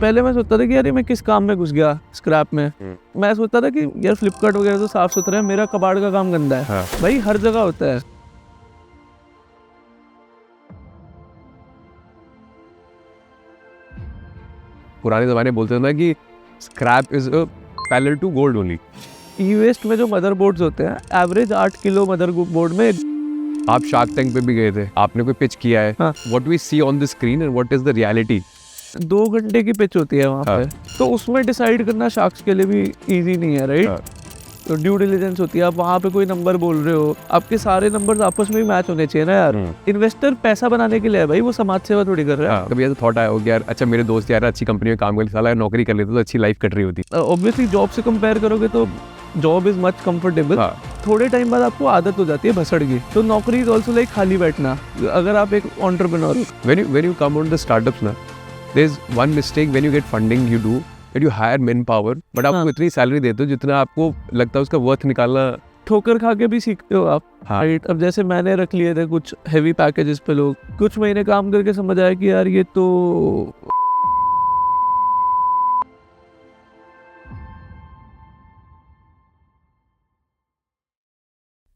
पहले मैं सोचता था कि यार ये मैं किस काम में घुस गया स्क्रैप में। मैं सोचता था कि यार फ्लिपकार्ट वगैरह तो साफ सुथरा है, मेरा कबाड़ का काम गंदा है। हाँ। भाई हर जगह होता है। पुराने ज़माने बोलते थे ना कि scrap is a parallel to gold only. E waste में जो मदरबोर्ड्स होते हैं, एवरेज 8 किलो मदरबोर्ड में। आप शार्क टैंक पे भी गए थे, आपने कोई पिच किया है। हाँ। What we see on the screen and what is the reality. 2 घंटे की पिच होती है वहाँ हाँ। पे, तो उसमें डिसाइड करना शार्क्स के लिए भी इजी नहीं है, राइट। हाँ। तो ड्यू डिलिजेंस होती है, आप वहाँ पे कोई नंबर बोल रहे हो, आपके सारे नंबर्स आपस में भी मैच होने चाहिए ना यार। इन्वेस्टर पैसा बनाने के लिए है भाई, वो समाज सेवा थोड़ी कर रहा है। कभी ऐसा थॉट आया हो कि यार अच्छा मेरे दोस्त यार अच्छी कंपनी में काम कर साला नौकरी कर लेते तो अच्छी लाइफ कट रही होती। ऑब्वियसली जॉब से कंपेयर करोगे तो जॉब इज मच कंफर्टेबल। थोड़े टाइम बाद आपको आदत हो जाती है भसड़ की। तो नौकरी इज ऑल्सो लाइक खाली बैठना, अगर आप एक एंटरप्रेन्योर हो। when you come on the startups ना, there's one mistake when you get funding you do that you hire manpower, but आपको इतनी सैलरी देते हो जितना आपको लगता है उसका वर्थ निकालना। ठोकर खा के भी सीखते हो आप। हाँ। राइट। अब जैसे मैंने रख लिए थे कुछ हेवी पैकेजेस पे लोग, कुछ महीने काम करके समझ आया कि यार ये तो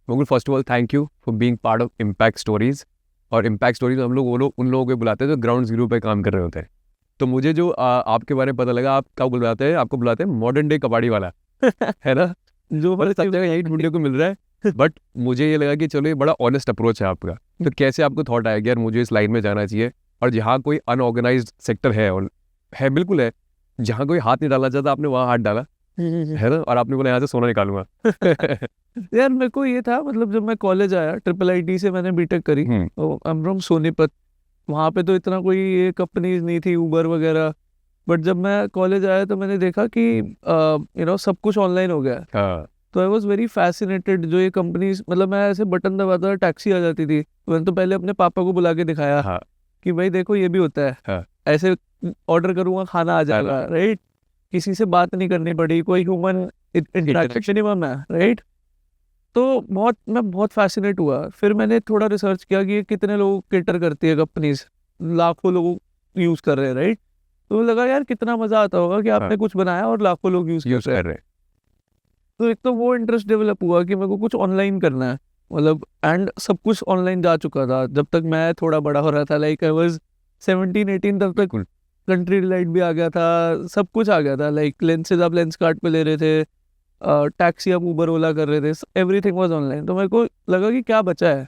Mukul, first of all thank you for being part of impact stories. और इम्पैक्ट स्टोरीज हम लोग उन लोगों को बुलाते हैं जो ग्राउंड जीरो पे काम कर रहे होते हैं। तो मुझे जो आपके बारे में पता लगा, आप क्या बुलाते हैं, आपको बुलाते हैं मॉडर्न डे कबाड़ी वाला है ना, जो मतलब सब जगह यही ढूंढने को मिल रहा है। बट मुझे ये लगा कि चलो ये बड़ा ऑनेस्ट अप्रोच है आपका। तो कैसे आपको थॉट आया कि यार मुझे इस लाइन में जाना चाहिए, और जहाँ कोई अनऑर्गेनाइज्ड सेक्टर है, और है बिल्कुल है, जहाँ कोई हाथ नहीं डालना चाहता आपने वहाँ हाथ डाला है ना, और आपने बोला यहाँ से सोना निकालूंगा। यार मेरे को ये था, मतलब जब मैं कॉलेज आया, IIIT से मैंने बीटेक करी, तो आई एम फ्रॉम सोनीपत। वहाँ पे तो इतना कोई ये कंपनीज नहीं थी, उबर वगैरह। बट जब मैं कॉलेज आया तो मैंने देखा कि सब कुछ ऑनलाइन हो गया है। तो आई वॉज वेरी फैसिनेटेड। जो ये कंपनीज, मतलब मैं ऐसे बटन दबाता, टैक्सी आ जाती थी, तो मैंने तो पहले अपने पापा को बुला के दिखाया कि भाई देखो ये भी होता है। ऐसे ऑर्डर करूंगा, खाना आ जाएगा, राइट। किसी से बात नहीं करनी पड़ी, कोई ह्यूमन इंटरेक्शन ही है, राइट। तो मैं बहुत फैसिनेट हुआ। फिर मैंने थोड़ा रिसर्च किया कि ये कितने लोग केटर करती है कंपनीज, लाखों लोग यूज कर रहे हैं, राइट। तो लगा यार कितना मजा आता होगा कि आपने कुछ बनाया और लाखों लोग यूज कर रहे हैं। तो एक तो वो इंटरेस्ट डेवलप हुआ कि मेरे को कुछ ऑनलाइन करना है, मतलब। एंड सब कुछ ऑनलाइन जा चुका था जब तक मैं थोड़ा बड़ा हो रहा था, लाइक आई वाज 17-18, तब तक कंट्री डिलाइट भी आ गया था, सब कुछ आ गया था। लाइक लेंसेज आप लेंस कार्ड पे ले रहे थे, टैक्सी आप उबर ओला कर रहे थे, एवरीथिंग वाज ऑनलाइन। तो मेरे को लगा कि क्या बचा है।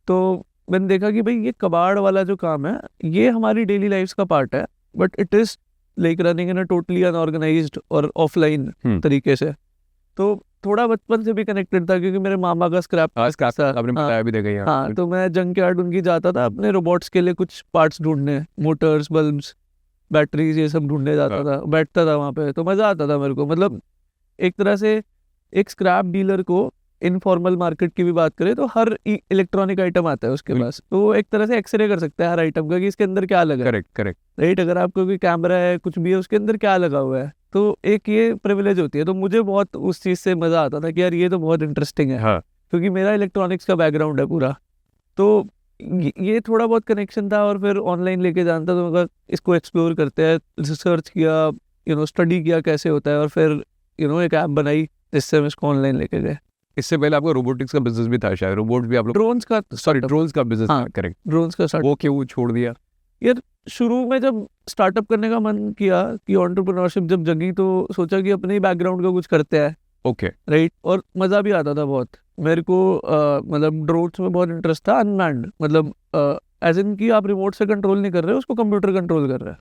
तो मैंने देखा कि भाई ये कबाड़ वाला जो काम है, ये हमारी डेली लाइफ का पार्ट है, but it is like running in a totally unorganised और ऑफलाइन तरीके से। तो थोड़ा बचपन से भी कनेक्टेड था, क्योंकि मेरे मामा का स्क्रैप आपने बताया भी देखा यहाँ। हाँ, तो मैं जंक यार्ड उनकी जाता था अपने रोबोट्स के लिए कुछ पार्ट्स ढूंढने, मोटर्स, बल्ब्स, बैटरीज, ये सब ढूंढने जाता था, बैठता था वहाँ पे। तो मजा आता था मेरे को। मतलब एक तरह से एक स्क्रैप डीलर को, इनफॉर्मल मार्केट की भी बात करें तो हर इलेक्ट्रॉनिक आइटम आता है उसके पास, तो वो एक तरह से एक्सरे कर सकता है हर आइटम का कि इसके अंदर क्या लगा है। Correct right. अगर आपको कोई कैमरा है, कुछ भी है, उसके अंदर क्या लगा हुआ है, तो एक ये प्रिविलेज होती है। तो मुझे बहुत उस चीज़ से मज़ा आता था कि यार ये तो बहुत इंटरेस्टिंग है। क्योंकि मेरा इलेक्ट्रॉनिक्स का बैकग्राउंड है पूरा। तो ये थोड़ा बहुत कनेक्शन था, और फिर ऑनलाइन लेके जानता, तो अगर इसको एक्सप्लोर करते हैं, रिसर्च किया, स्टडी किया कैसे होता है, और फिर एक ऐप बनाई जिससे हम इसको ऑनलाइन लेके गए। इससे पहले आपका रोबोटिक्स का बिजनेस भी था शायद, रोबोट भी आप लोग, ड्रोन्स का बिजनेस। हाँ, करेक्ट। ड्रोन्स का वो क्यों छोड़ दिया? यार शुरू में जब स्टार्टअप करने का मन किया, कि एंटरप्रेन्योरशिप जब जगी, तो सोचा कि अपने ही बैकग्राउंड का कुछ करते हैं। ओके। राइट। और मज़ा भी आता था बहुत मेरे को। मतलब ड्रोन्स में बहुत इंटरेस्ट था, अनमैन्ड, मतलब एज इन कि आप रिमोट से कंट्रोल नहीं कर रहे, उसको कंप्यूटर कंट्रोल कर रहा है।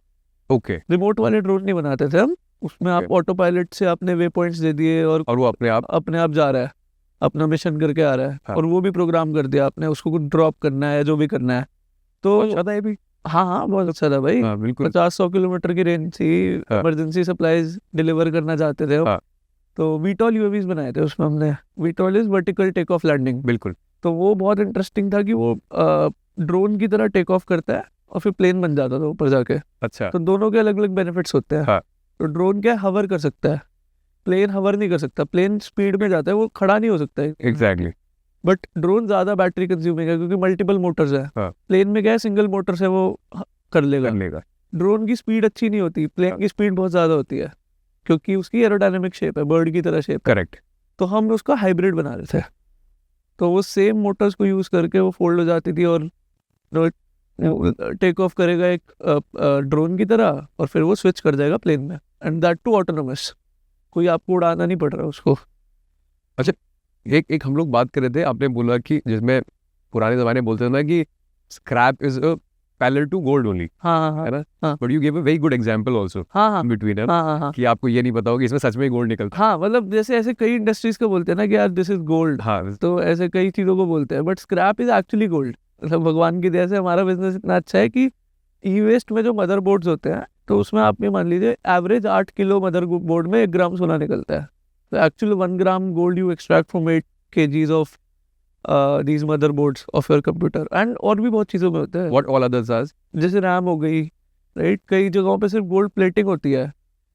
ओके। रिमोट वाले ड्रोन नहीं बनाते थे हम, उसमें आप ऑटो पायलट से आपने वे पॉइंट्स दे दिए, और वो अपने आप जा रहा है, अपना मिशन करके आ रहा है। और वो भी प्रोग्राम कर दिया आपने, उसको कुछ ड्रॉप करना है, जो भी करना है। तो अच्छा भी। हाँ, बहुत अच्छा था भाई। 50-100 किलोमीटर की रेंज थी, इमरजेंसी सप्लाईज डिलीवर करना चाहते थे। तो वीटॉल यूएवीज बनाए थे उसमें हमने। VTOL is vertical take off landing. बिल्कुल। तो वो बहुत इंटरेस्टिंग था कि वो ड्रोन की तरह टेक ऑफ करता है और फिर प्लेन बन जाता था ऊपर जाके। अच्छा। तो दोनों के अलग अलग बेनिफिट्स होते हैं। तो ड्रोन क्या हवर कर सकता है, प्लेन हवर नहीं कर सकता। प्लेन स्पीड में जाता है, वो खड़ा नहीं हो सकता है। एग्जैक्टली। बट ड्रोन ज्यादा बैटरी कंज्यूमिंग है, क्योंकि मल्टीपल मोटर्स है। प्लेन में क्या है, सिंगल मोटर से वो कर लेगा। ड्रोन की स्पीड अच्छी नहीं होती, प्लेन की स्पीड बहुत ज़्यादा होती है क्योंकि उसकी एरोडायनेमिक शेप है, बर्ड की तरह शेप। करेक्ट। तो हम उसका हाइब्रिड बना रहे थे, तो वो सेम मोटर्स को यूज़ करके वो फोल्ड हो जाती थी और टेक ऑफ करेगा एक ड्रोन की तरह और फिर वो स्विच कर जाएगा प्लेन में, एंड दैट टू ऑटोनोमस, कोई आपको उड़ाना नहीं पड़ रहा उसको। एक हम लोग बात कर रहे थे, आपने बोला कि जिसमें पुराने ज़माने बोलते थे ना कि scrap is a parallel to gold only, हाँ है ना? हाँ but you give a very good example also हाँ बिटवीन हाँ कि आपको ये नहीं पता होगा कि इसमें सच में गोल्ड निकलता हाँ, मतलब जैसे ऐसे कई इंडस्ट्रीज को बोलते हैं ना कि यार दिस इज गोल्ड, है। हाँ, तो ऐसे कई चीज़ों को बोलते हैं, but scrap is actually gold. मतलब भगवान की दया से हमारा बिजनेस इतना अच्छा है कि ई वेस्ट में जो मदर बोर्ड्स होते हैं, तो उसमें आप ये मान लीजिए एवरेज 8 किलो मदर बोर्ड में 1 ग्राम सोना निकलता है। तो actually 1 gram gold you extract from 8 kgs of these mother boards of your computer, and और भी बहुत चीज़ों में होते हैं, व्हाट ऑल अदर्स आर? जैसे रैम हो गई, राइट? कई जगहों पे सिर्फ गोल्ड प्लेटिंग होती है,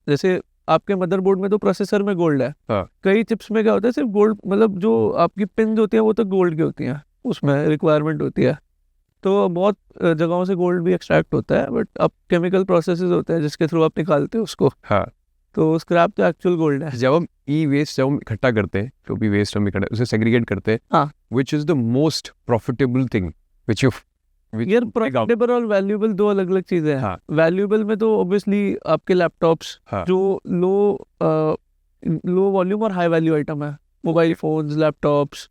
जैसे आपके मदरबोर्ड में तो प्रोसेसर में गोल्ड है, हाँ। कई चिप्स में क्या होता है सिर्फ गोल्ड, मतलब जो आपकी पिन होती है वो तो गोल्ड की होती हैं, उसमें रिक्वायरमेंट होती है। तो बहुत जगहों से गोल्ड भी एक्सट्रैक्ट होता है, बट अब केमिकल प्रोसेसेस होते हैं जिसके थ्रू आप निकालते हो उसको, हाँ। तो स्क्रैप तो एक्चुअल गोल्ड है। जब हम ई वेस्ट जब हम इकट्ठा करते हैं, जो भी वेस्ट हम इकट्ठा उसे सेग्रीगेट करते हैं, हाँ। Which is the most profitable thing which you यार प्रॉफिटेबल और वैल्यूएबल दो अलग अलग चीजें हैं। हाँ। वैल्यूएबल में तो ऑब्वियसली आपके लैपटॉप्स, हाँ। जो लो वॉल्यूम और हाई वैल्यू आइटम है, मोबाइल फोन्स, लैपटॉप्स,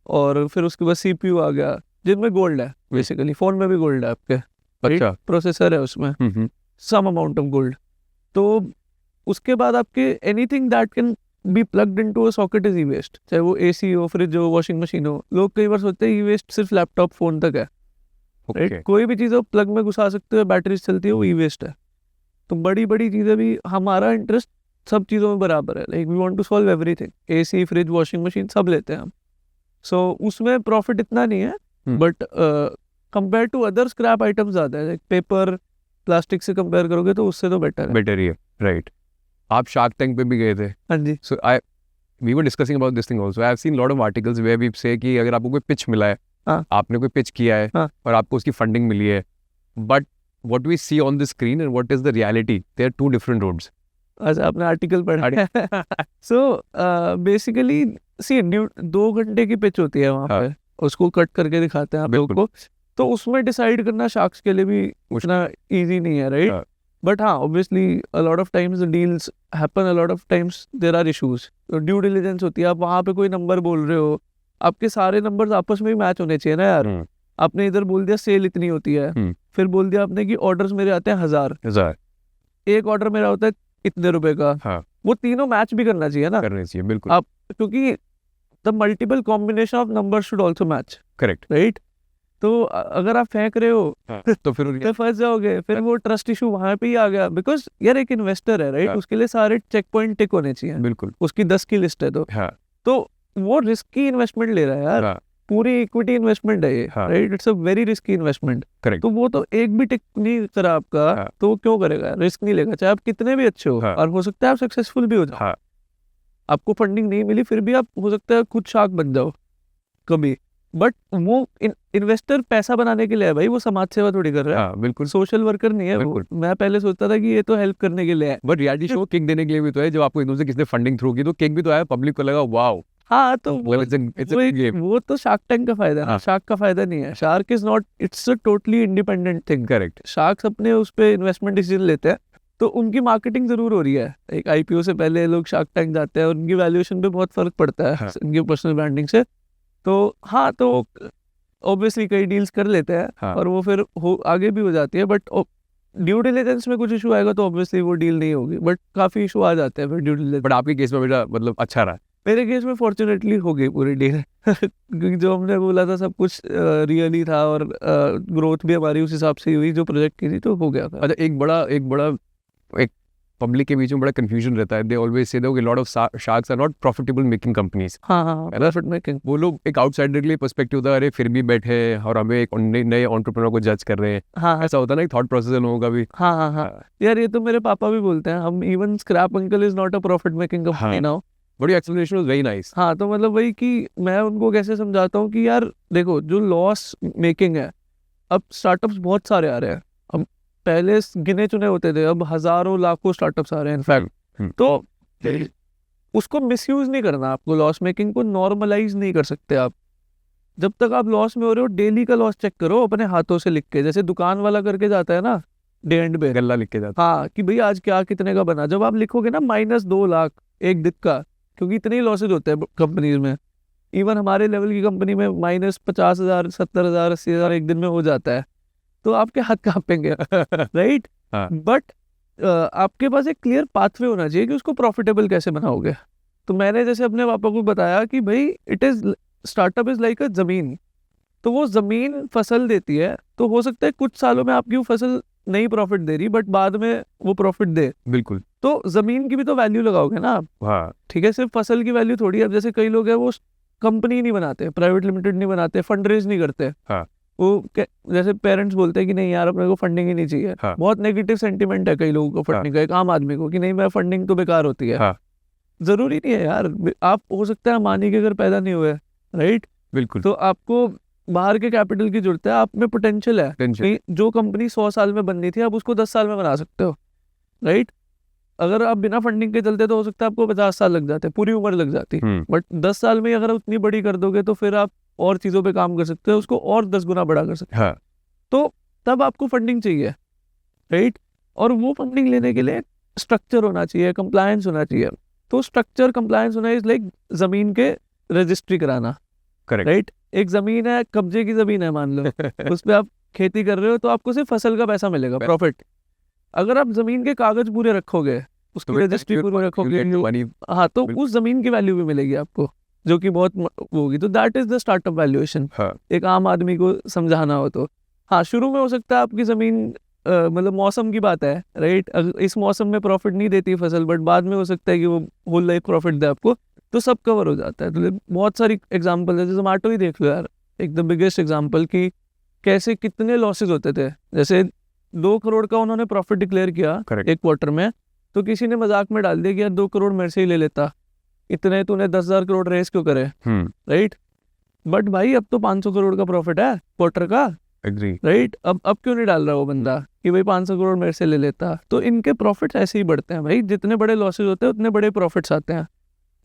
और फिर उसके बाद सीपीयू आ गया जिनमें गोल्ड है, बेसिकली फोन में भी गोल्ड है आपके, अच्छा। प्रोसेसर है उसमें सम अमाउंट ऑफ गोल्ड। तो उसके बाद आपके anything that can be plugged into a socket is e waste, चाहे वो एसी हो, फ्रिज हो, वॉशिंग मशीन हो। लोग कई बार सोचते हैं ई वेस्ट सिर्फ लैपटॉप फोन तक है, राइट? कोई भी चीज़ आप प्लग में घुसा सकते हो, बैटरी चलती है, वो ई वेस्ट है। तो बड़ी बड़ी चीज़ें भी, हमारा इंटरेस्ट सब चीज़ों में बराबर है, like we want to solve everything, AC, fridge, washing machine सब लेते हैं हम। सो उसमें प्रॉफिट इतना नहीं है, but compare to other scrap items ज़्यादा है, लाइक पेपर, प्लास्टिक से कंपेयर करोगे तो उससे तो बेटर है, राइट? आप शार्क टैंक पे भी गए थे। हाँ जी। So we were discussing about this thing also. I have seen lot of articles where we say कि अगर आपको कोई पिच मिला है, हाँ। आपने कोई पिच किया है, हाँ। और आपको उसकी फंडिंग मिली है, but what we see on the screen and what is the reality, they are two different roads. अच्छा, आपने आर्टिकल पढ़ा? सो बेसिकली सी 2 घंटे की पिच होती है वहाँ पे, उसको कट करके दिखाते हैं आप लोगों को, तो उसमें डिसाइड करना शार्क्स के लिए भी उतना इजी नहीं है, राइट? बट हाँ, obviously a lot of times the deals happen, a lot of times there are issues, तो ड्यू डिलिजेंस होती है। आप वहाँ पे कोई नंबर बोल रहे हो, आपके सारे नंबर्स आपस में ही मैच होने चाहिए ना यार। आपने इधर बोल दिया सेल इतनी होती है, फिर बोल दिया आपने कि ऑर्डर्स मेरे आते हैं 1000, एक ऑर्डर मेरा होता है इतने रुपए का, हाँ। वो तीनों मैच भी करना चाहिए ना, करना चाहिए, बिल्कुल। आप, क्योंकि the multiple combination of number should also match, correct, right? तो अगर आप फेंक रहे हो तो फिर फंस जाओगे, फिर वो ट्रस्ट इशू वहां पे ही आ गया, बिकॉज यार एक इन्वेस्टर है, राइट? उसके लिए सारे चेक पॉइंट टिक होने चाहिए, बिल्कुल। उसकी 10 की लिस्ट है, तो वो रिस्की इन्वेस्टमेंट ले रहा है यार, पूरी इक्विटी इन्वेस्टमेंट है ये, right? It's a very risky investment, correct. तो वो तो एक भी टिक नहीं करा आपका, तो वो क्यों करेगा? रिस्क नहीं लेगा, चाहे आप कितने भी अच्छे हो, और हो सकता है आप सक्सेसफुल भी हो जाओ, आपको फंडिंग नहीं मिली, फिर भी आप हो सकता है खुद शार्क बन जाओ कभी, बट वो इन्वेस्टर पैसा बनाने के लिए है भाई, वो समाज सेवा थोड़ी कर रहा है, बिल्कुल, सोशल वर्कर नहीं है वो। मैं पहले सोचता था कि ये तो हेल्प करने के लिए है, बट रियलिटी शो किक देने के लिए भी तो है। जब आपको एकदम से किसने फंडिंग थ्रू की तो किक भी तो आया, पब्लिक को लगा वाओ। हाँ, तो वो तो शार्क टैंक का फायदा है, शार्क का फायदा नहीं है। Shark is not, it's a totally independent thing, correct? Sharks अपने उस पे इन्वेस्टमेंट डिसीजन लेते हैं, तो उनकी मार्केटिंग जरूर हो रही है। एक आईपीओ से पहले लोग शार्क टैंक जाते हैं, और उनकी वैल्यूएशन पे बहुत फर्क पड़ता है उनकी पर्सनल ब्रांडिंग से। तो हाँ, तो ऑब्वियसली कई डील्स कर लेते हैं, और वो फिर आगे भी हो जाती है, बट ड्यू डिलिजेंस में कुछ इशू आएगा तो ऑब्वियसली वो डील नहीं होगी, बट काफी इशू आ जाते हैं फिर ड्यू डिलिजेंस। बट आपके केस में बेटा मतलब अच्छा रहा? मेरे केस में फॉर्चुनेटली हो गई पूरी डील क्योंकि जो हमने बोला था सब कुछ रियली था, और ग्रोथ भी हमारी उस हिसाब से हुई जो प्रोजेक्ट की थी, तो हो गया था। अच्छा, एक बड़ा पब्लिक के बीच में बड़ा कंफ्यूजन रहता है। दे ऑलवेज से कि lot of sharks are not profitable making companies. हाँ, प्रॉफिट मेकिंग। वो लोग एक आउटसाइडर के लिए पर्सपेक्टिव होता है, अरे फिर भी बैठे और हमें एक नए एंटरप्रेन्योर को जज कर रहे हैं। हाँ, ऐसा होता है ना, एक थॉट प्रोसेस लोगों का भी। हाँ, यार ये तो मेरे पापा भी बोलते हैं, हम even scrap uncle is not a profit making company now. But your explanation was very nice. हाँ, तो मतलब वही कि मैं उनको कैसे समझाता हूँ कि यार देखो, जो लॉस मेकिंग है, अब स्टार्टअप्स बहुत सारे आ रहे हैं, अब पहले गिने चुने होते थे, अब हजारों लाखों स्टार्टअप्स आ रहे हैं इनफैक्ट। तो उसको मिसयूज नहीं करना, आपको लॉस मेकिंग को नॉर्मलाइज नहीं कर सकते आप। जब तक आप लॉस में हो रहे हो, डेली का लॉस चेक करो अपने हाथों से लिख के, जैसे दुकान वाला करके जाता है ना डे एंड पे, गल्ला लिख के जाता हाँ कि भाई आज क्या कितने का बना। जब आप लिखोगे ना -2 लाख एक दिन का, क्योंकि इतने ही लॉसेज होते हैं कंपनीज में, इवन हमारे लेवल की कंपनी में -50,000 70,000 80,000 एक दिन में हो जाता है, तो आपके हाथ कांपेंगे राइट। हाँ। बट आपके पास एक क्लियर पाथवे होना चाहिए कि उसको प्रॉफिटेबल कैसे बनाओगे। तो मैंने जैसे अपने पापा को बताया कि भाई it is startup is like अ जमीन, तो वो जमीन फसल देती है, तो हो सकता है कुछ सालों में आपकी वो फसल नहीं प्रॉफिट दे रही, बट बाद में वो प्रॉफिट दे। बिल्कुल। तो जमीन की भी तो वैल्यू लगाओगे ना आप, हाँ ठीक है, सिर्फ फसल की वैल्यू थोड़ी है। अब जैसे कई लोग हैं वो कंपनी नहीं बनाते, प्राइवेट लिमिटेड नहीं बनाते, फंड रेज नहीं करते, हाँ। वो जैसे पेरेंट्स बोलते हैं कि नहीं यार अपने को फंडिंग ही नहीं चाहिए, हाँ। बहुत नेगेटिव सेंटीमेंट है कई लोगों को फंडिंग का, एक आम आदमी को कि नहीं मैं फंडिंग तो बेकार होती है। हाँ। जरूरी नहीं है यार, आप हो सकता है अम्बानी के घर पैदा नहीं हुए, राइट, बिल्कुल। तो आपको बाहर के कैपिटल की जरूरत है, आप में पोटेंशियल है, टेंशन। जो कंपनी 100 साल में बननी थी आप उसको 10 साल में बना सकते हो, राइट। अगर आप बिना फंडिंग के चलते तो हो सकता है आपको 50 साल लग जाते, पूरी उम्र लग जाती, बट 10 साल में अगर उतनी बड़ी कर दोगे तो फिर आप और चीज़ों पे काम कर सकते हो, उसको और 10 गुना बड़ा कर सकते हो। हाँ। तो तब आपको फंडिंग चाहिए, राइट, और वो फंडिंग लेने के लिए स्ट्रक्चर होना चाहिए, कंप्लायंस होना चाहिए। तो स्ट्रक्चर कंप्लायंस होना इज लाइक जमीन के रजिस्ट्री कराना, करेक्ट। राइट। एक जमीन है, कब्जे की जमीन है मान लो उस पे आप खेती कर रहे हो, तो आपको सिर्फ फसल का पैसा मिलेगा, प्रॉफिट। अगर आप जमीन के कागज पूरे रखोगे, उसकी रजिस्ट्री पूरे रखोगे, हाँ, तो उस जमीन की वैल्यू भी मिलेगी आपको, जो कि बहुत होगी। तो that is the startup valuation, एक आम आदमी को समझाना हो तो। हाँ, शुरू में हो सकता है आपकी जमीन मतलब मौसम की बात है, राइट, इस मौसम में प्रॉफिट नहीं देती फसल, बट बाद में हो सकता है कि वो होल लाइफ प्रॉफिट दे आपको, तो सब कवर हो जाता है। तो बहुत सारी एग्जांपल है, जैसे जोमेटो ही देख लो यार, एक द बिगेस्ट एग्जांपल कि कैसे कितने लॉसेज होते थे। जैसे 2 करोड़ का उन्होंने प्रॉफिट डिक्लेयर किया एक क्वार्टर में, तो किसी ने मजाक में डाल दिया कि यार 2 करोड़ मेरे से ही ले लेता, इतने तूने 10,000 करोड़ रेस क्यों करे, राइट। बट भाई अब तो 500 करोड़ का प्रॉफिट है क्वार्टर का, राइट। अब क्यों नहीं डाल रहा वो बंदा कि भाई 500 करोड़ मेरे से ले लेता। तो इनके प्रॉफिट ऐसे ही बढ़ते हैं भाई, जितने बड़े लॉसेज होते हैं उतने बड़े प्रॉफिट्स आते हैं,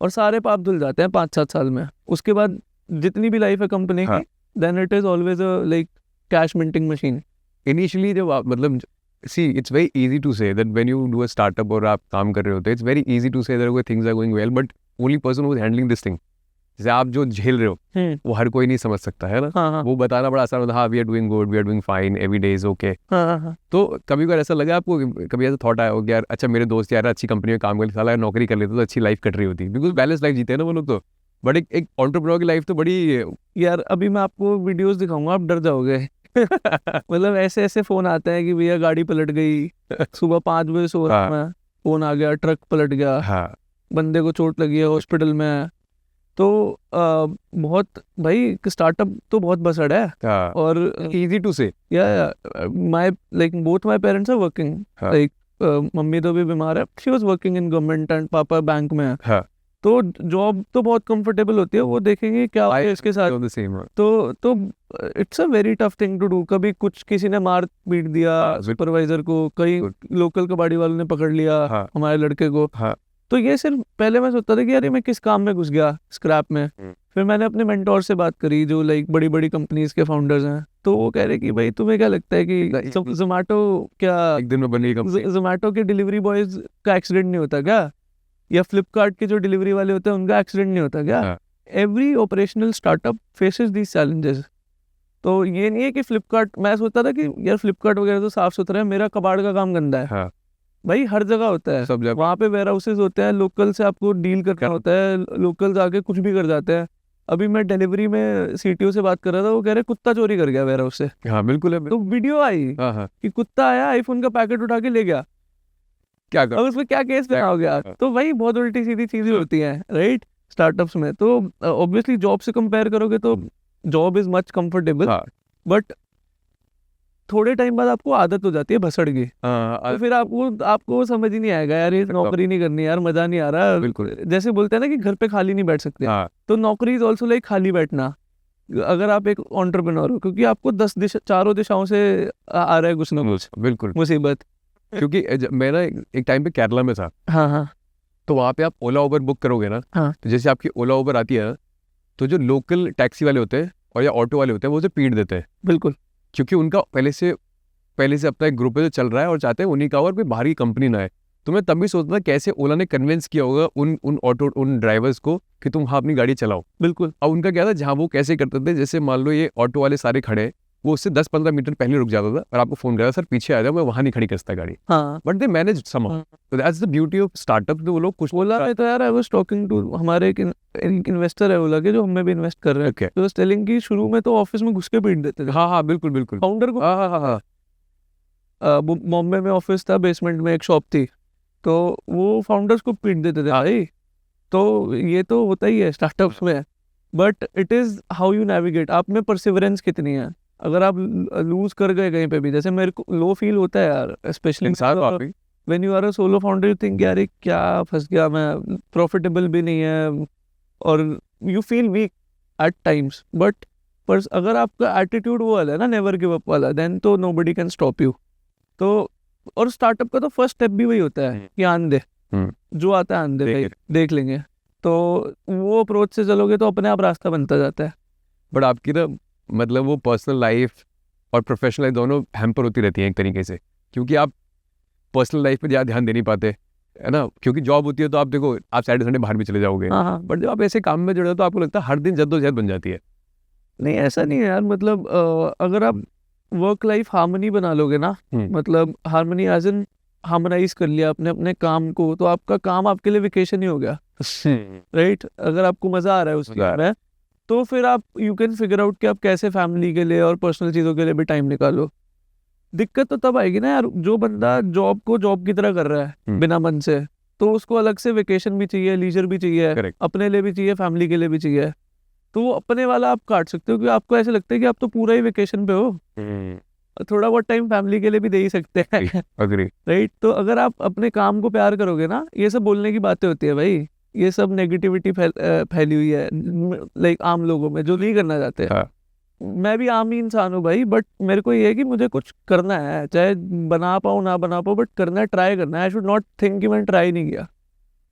और सारे पाप धुल जाते हैं 5-7 साल में। उसके बाद जितनी भी लाइफ है कंपनी की, then it is always a like cash minting machine. Initially जब आप मतलब see it's very easy to say that when you do a startup और आप काम कर रहे होते हैं, it's very easy to say that things are going well, but only person who is handling this thing, जैसे आप जो झेल रहे हो वो हर कोई नहीं समझ सकता है ना। हाँ। वो बताना बड़ा आसान होता है, हाँ we are doing good, we are doing fine, every day is okay. तो कभी कभी ऐसा लगा आपको, कभी ऐसा थॉट आया हो कि यार अच्छा मेरे दोस्त यार अच्छी कंपनी में काम कर, साला नौकरी कर लेते तो अच्छी लाइफ कट रही होती, बिकॉज बैलेंस लाइफ जीते हैं ना वो लोग। तो बट एक एंटरप्रेन्योर की लाइफ तो बड़ी यार, अभी मैं आपको वीडियोस दिखाऊंगा, आप डर जाओगे मतलब ऐसे ऐसे फोन आते हैं कि भैया गाड़ी पलट गई, सुबह 5 बजे सो रहा मैं, फोन आ गया, ट्रक पलट गया, बंदे को चोट लगी है, हॉस्पिटल में है। तो बहुत भाई स्टार्टअप तो बहुत बसड़ है, और easy to say my like both my parents are working, like मम्मी तो भी बीमार है, she was working in government and पापा बैंक में है। तो जॉब तो बहुत कंफर्टेबल होती है, वो देखेंगे क्या है इसके साथ। तो it's a very tough thing to do. कभी कुछ किसी ने मार पीट दिया सुपरवाइजर को, कई लोकल कबाड़ी वालों ने पकड़ लिया हमारे लड़के को। तो ये सिर्फ पहले मैं सोचता था कि यार मैं किस काम में घुस गया, स्क्रैप में। फिर मैंने अपने मेंटोर से बात करी जो लाइक बड़ी बड़ी कंपनीज के फाउंडर्स हैं, तो वो कह रहे कि भाई तुम्हें क्या लगता है कि जोमेटो क्या एक दिन में बनेगी, जोमेटो के डिलीवरी बॉयज का एक्सीडेंट नहीं होता क्या, या फ्लिपकार्ट के जो डिलीवरी वाले होते हैं उनका एक्सीडेंट नहीं होता क्या। Every operational startup faces these challenges. तो ये नहीं है कि फ्लिपकार्ट, मैं सोचता था कि यार फ्लिपकार्ट वगैरह तो साफ सुथरा है, मेरा कबाड़ का काम गंदा है। भाई हर जगह होता है, सब जगह वहाँ पे वेयर हाउसेज होते हैं, लोकल से आपको डील करना होता है, लोकल जाके कुछ भी कर जाते हैं। अभी मैं डिलीवरी में सीटीओ से बात कर रहा था, वो कह रहे कुत्ता चोरी कर गया वेयर हाउस से। हाँ बिल्कुल है। तो वीडियो आई कि कुत्ता आया, आईफोन का पैकेट उठा के ले गया, क्या कर, अब उसमें क्या केस बना हो गया। तो भाई बहुत उल्टी सीधी चीजें होती हैं, राइट, स्टार्टअप्स में। तो ऑब्वियसली जॉब से कंपेयर करोगे तो job is much comfortable, but थोड़े टाइम बाद आपको आदत हो जाती है भसड़ की। तो फिर आपको समझ ही नहीं आएगा यार ये नौकरी नहीं करनी, यार मजा नहीं आ रहा। बिल्कुल, जैसे बोलते हैं ना कि घर पे खाली नहीं बैठ सकते, तो नौकरी इज ऑल्सो लाइक खाली बैठना, अगर आप एक एंटरप्रेन्योर हो, क्योंकि आपको 10 दिशा, चारों दिशाओं से आ रहा है कुछ ना कुछ बिल्कुल, मुसीबत। क्योंकि मैं ना एक टाइम पे केरला में था, हाँ हाँ तो वहाँ पे आप ओला उबर बुक करोगे ना, हाँ तो जैसे आपकी ओला उबर आती है ना, तो जो लोकल टैक्सी वाले होते हैं और या ऑटो वाले होते हैं वो उसे पीट देते हैं, बिल्कुल क्योंकि उनका पहले से अपना एक ग्रुप है जो चल रहा है और चाहते हैं उन्हीं का और कोई बाहरी कंपनी ना है। तो मैं तब भी सोचता था कैसे ओला ने कन्विंस किया होगा उन ड्राइवर्स को कि तुम वहाँ अपनी गाड़ी चलाओ। बिल्कुल। अब उनका क्या था, जहाँ वो कैसे करते थे, जैसे मान लो ये ऑटो वाले सारे खड़े हैं, वो उससे 10-15 मीटर पहले रुक जाता था और आपको फोन करा, सर पीछे आ जाओ, मैं वहाँ नहीं खड़ी कर सकता गाड़ी। हाँ बट दे मैनेज समहाउ। हाँ। तो that's the beauty of startup. वो लोग कुछ ओला में तो यार आई वाज टॉकिंग टू हमारे एक इन्वेस्टर है ओला के, जो हमें भी इन्वेस्ट कर रहे हैं। Okay. तो टेलिंग की शुरू में तो ऑफिस में घुस के पीट देते थे हाँ हाँ बिल्कुल बिल्कुल, फाउंडर को। हाँ हाँ हाँ हाँ, बॉम्बे में ऑफिस था, बेसमेंट में एक शॉप थी, तो वो फाउंडर्स को पीट देते थे भाई। तो ये तो होता ही है स्टार्टअप्स में, but it is how you navigate, आप में परसिवरेंस कितनी है। अगर आप लूज कर गए कहीं पे भी, जैसे मेरे को लो फील होता है यार, स्पेशली इंसान वाकई when you are a solo founder, you think यार ये क्या फंस गया मैं, प्रॉफिटेबल भी नहीं है, और you feel weak at times. But पर अगर आपका एटीट्यूड वो वाला है ना, नेवर गिव अप वाला, देन तो नोबडी कैन स्टॉप यू। तो और स्टार्टअप का तो फर्स्ट स्टेप भी वही होता है कि आन दे, जो आता है आन दे भाई, देख लेंगे। तो वो अप्रोच से चलोगे तो अपने आप रास्ता बनता जाता है। बट आपकी ना मतलब वो पर्सनल लाइफ और प्रोफेशनल लाइफ दोनों हैम्पर होती रहती है एक तरीके से, क्योंकि आप पर्सनल लाइफ पे ज़्यादा ध्यान दे नहीं पाते, है ना, क्योंकि जॉब होती है तो आप देखो आप सैटरडे संडे बाहर भी चले जाओगे। हाँ हाँ। बट जब आप ऐसे काम में जुड़े हो तो आपको लगता है हर दिन जद्दोजहद बन जाती है। नहीं ऐसा नहीं है यार, मतलब अगर आप वर्क लाइफ हार्मनी बना लोगे ना, मतलब हार्मनी एज इन हार्मोनाइज कर लिया अपने अपने काम को, तो आपका काम आपके लिए वेकेशन ही हो गया, राइट। अगर आपको मजा आ रहा है उस चीज में, तो फिर आप यू कैन फिगर आउट कि आप कैसे फैमिली के लिए और पर्सनल चीजों के लिए भी टाइम निकालो। दिक्कत तो तब आएगी ना यार, जो बंदा जॉब को जॉब की तरह कर रहा है बिना मन से, तो उसको अलग से वेकेशन भी चाहिए, लीजर भी चाहिए, Correct. अपने लिए भी चाहिए, फैमिली के लिए भी चाहिए। तो वो अपने वाला आप काट सकते हो, क्योंकि आपको ऐसे लगता है कि आप तो पूरा ही वेकेशन पे हो, थोड़ा बहुत टाइम फैमिली के लिए भी दे ही सकते हैं। अग्री। राइट। तो अगर आप अपने काम को प्यार करोगे ना, ये सब बोलने की बातें होती है भाई, ये सब नेगेटिविटी फैली हुई है लाइक आम लोगों में, जो नहीं करना चाहते। हाँ। मैं भी आम ही इंसान हूँ भाई, बट मेरे को ये है कि मुझे कुछ करना है, चाहे बना पाऊँ ना बना पाऊँ, बट करना है, ट्राई करना है। आई शुड नॉट थिंक कि मैंने ट्राई नहीं किया,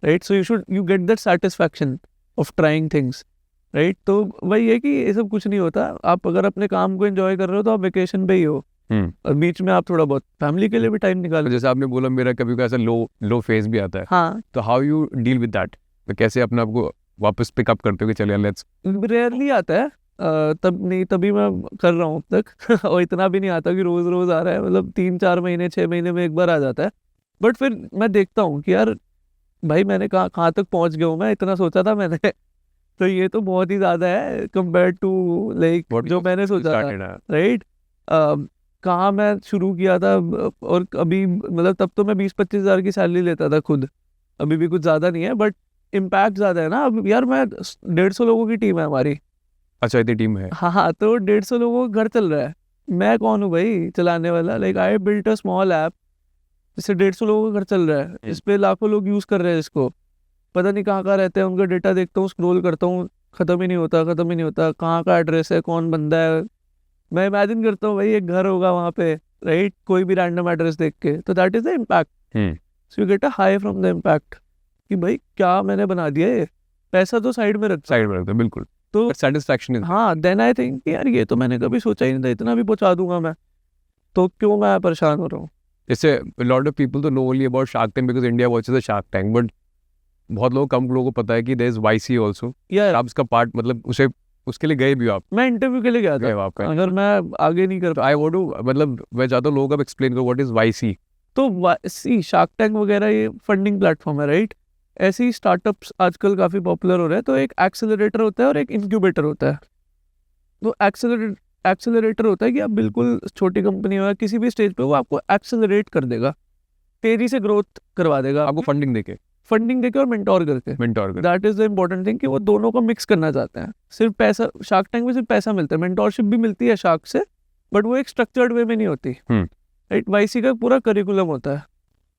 right. So you get that satisfaction of trying things, right. तो वही है कि ये सब कुछ नहीं होता। आप अगर अपने काम को एंजॉय कर रहे हो तो आप वेकेशन पे ही हो, और बीच में आप थोड़ा बहुत फैमिली के लिए भी टाइम निकालो। जैसे आपने बोला मेरा कभी ऐसा लो फेज भी आता है, हाँ, तो how you deal with that, तो कैसे अपने आप को वापस पिकअप करते हो कि चलिए लेट्स। रेयरली आता है, तब नहीं, तभी मैं कर रहा हूँ अब तक और इतना भी नहीं आता कि रोज रोज आ रहा है, मतलब 3-4 महीने 6 महीने में एक बार आ जाता है। बट फिर मैं देखता हूँ कि यार भाई मैंने कहाँ तक पहुँच गया हूँ, मैं इतना सोचा था मैंने तो ये तो बहुत ही ज्यादा है कंपेयर टू लाइक जो मैंने सोचा था, राइट। कहाँ मैं शुरू किया था और अभी, मतलब तब तो मैं 20-25 हज़ार की सैलरी लेता था खुद, अभी भी कुछ ज्यादा नहीं है, बट इम्पैक्ट ज्यादा है ना। अब यार मैं 150 लोगों की टीम है हमारी। अच्छा, इतनी टीम है? हाँ, तो 150 लोगों का घर चल रहा है, मैं कौन हूँ भाई चलाने वाला। Like I built a small app, जिससे 150 लोगों का घर चल रहा है, इस पे लाखों लोग यूज कर रहे हैं इसको, पता नहीं कहाँ रहते हैं, उनका डेटा देखता हूँ, स्क्रॉल करता हूँ, खत्म ही नहीं होता, कहाँ का एड्रेस है, कौन बंदा है। मैं इमेजिन करता हूँ भाई एक घर होगा वहाँ पे, राइट, कोई भी रैंडम एड्रेस देख के, तो that is the impact. So you get a high from the impact कि भाई क्या मैंने बना दिया, ये पैसा तो साइड में रखता है, बिल्कुल, तो सेटिस्फैक्शन। हाँ, देन आई थिंक यार ये तो मैंने कभी सोचा ही नहीं था, इतना भी पहुंचा दूंगा मैं, तो क्यों मैं परेशान हो रहा हूँ। जैसे लॉट ऑफ पीपल तो know only about Shark Tank because India watches the Shark Tank, but बहुत कम लोगों को पता है कि देयर इज YC आल्सो। यार आप उसका पार्ट, मतलब उसके लिए गए भी आप? मैं इंटरव्यू के लिए गया था, आप अगर मैं आगे नहीं कर, आई वांट टू, मतलब मैं चाहता हूँ लोग अब एक्सप्लेन करो व्हाट इज YC। तो सी शार्क टैंक वगैरह ये फंडिंग प्लेटफॉर्म है, राइट। ऐसे ही स्टार्टअप्स आजकल काफी पॉपुलर हो रहे हैं। तो एक एक्सेलरेटर होता है और एक इंक्यूबेटर होता है। तो एक्सेलरेटर होता है कि आप बिल्कुल छोटी कंपनी हो, किसी भी स्टेज पे वो आपको एक्सेलरेट कर देगा, तेजी से ग्रोथ करवा देगा, आपको फंडिंग देके और मेंटोर करके। That is the important thing कि वो दोनों को मिक्स करना चाहते हैं। सिर्फ पैसा, शार्क टैंक में सिर्फ पैसा मिलता है, मेंटोरशिप भी मिलती है शार्क से, बट वो एक स्ट्रक्चर्ड वे में नहीं होती, राइट। YC का पूरा करिकुलम होता है।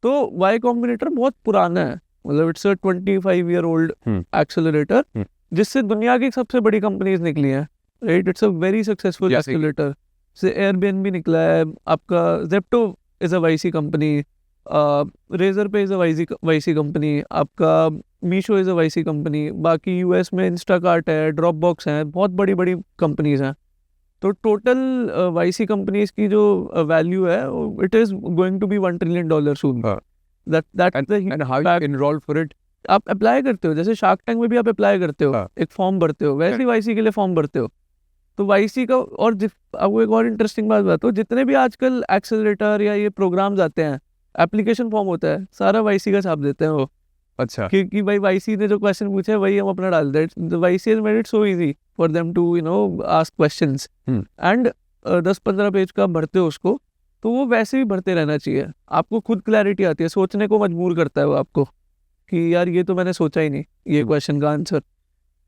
तो Y कॉम्बिनेटर बहुत पुराना है, मतलब it's a 25 year old accelerator, जिससे दुनिया की सबसे बड़ी कंपनीज निकली हैं। Right, it's a very successful Yeah, accelerator. से एयरबीएनबी निकला है, आपका Zepto is a YC company, Razorpay is a YC company, आपका Meesho is a YC company, बाकी यूएस में इंस्टाकार्ट है, ड्रॉप बॉक्स है, बहुत बड़ी बड़ी कंपनीज हैं। तो टोटल वाईसी कंपनीज की जो वैल्यू है it is going to be $1 trillion soon. हाँ। That's the And how you enroll for it? आप अप्लाई करते हो, जैसे शार्क टैंक में भी आप अप्लाई करते हो, हाँ। एक फॉर्म भरते हो, वैसे ही वाईसी के लिए फॉर्म भरते हो। तो वाईसी का और आपको एक और इंटरेस्टिंग बात बताता हूँ, जितने भी आजकल एक्सेलरेटर या ये प्रोग्राम्स आते हैं, एप्लीकेशन फॉर्म होता है, सारा वाईसी का छाप देते हैं वो, अच्छा। क्योंकि भाई वाईसी ने जो क्वेश्चन पूछे वही हम अपना डाल दें। YC has made it so easy for them to ask questions, and 10-15 page का भरते हो उसको, तो वो वैसे भी भरते रहना चाहिए। आपको खुद क्लैरिटी आती है, सोचने को मजबूर करता है वो आपको कि यार ये तो मैंने सोचा ही नहीं ये क्वेश्चन का आंसर।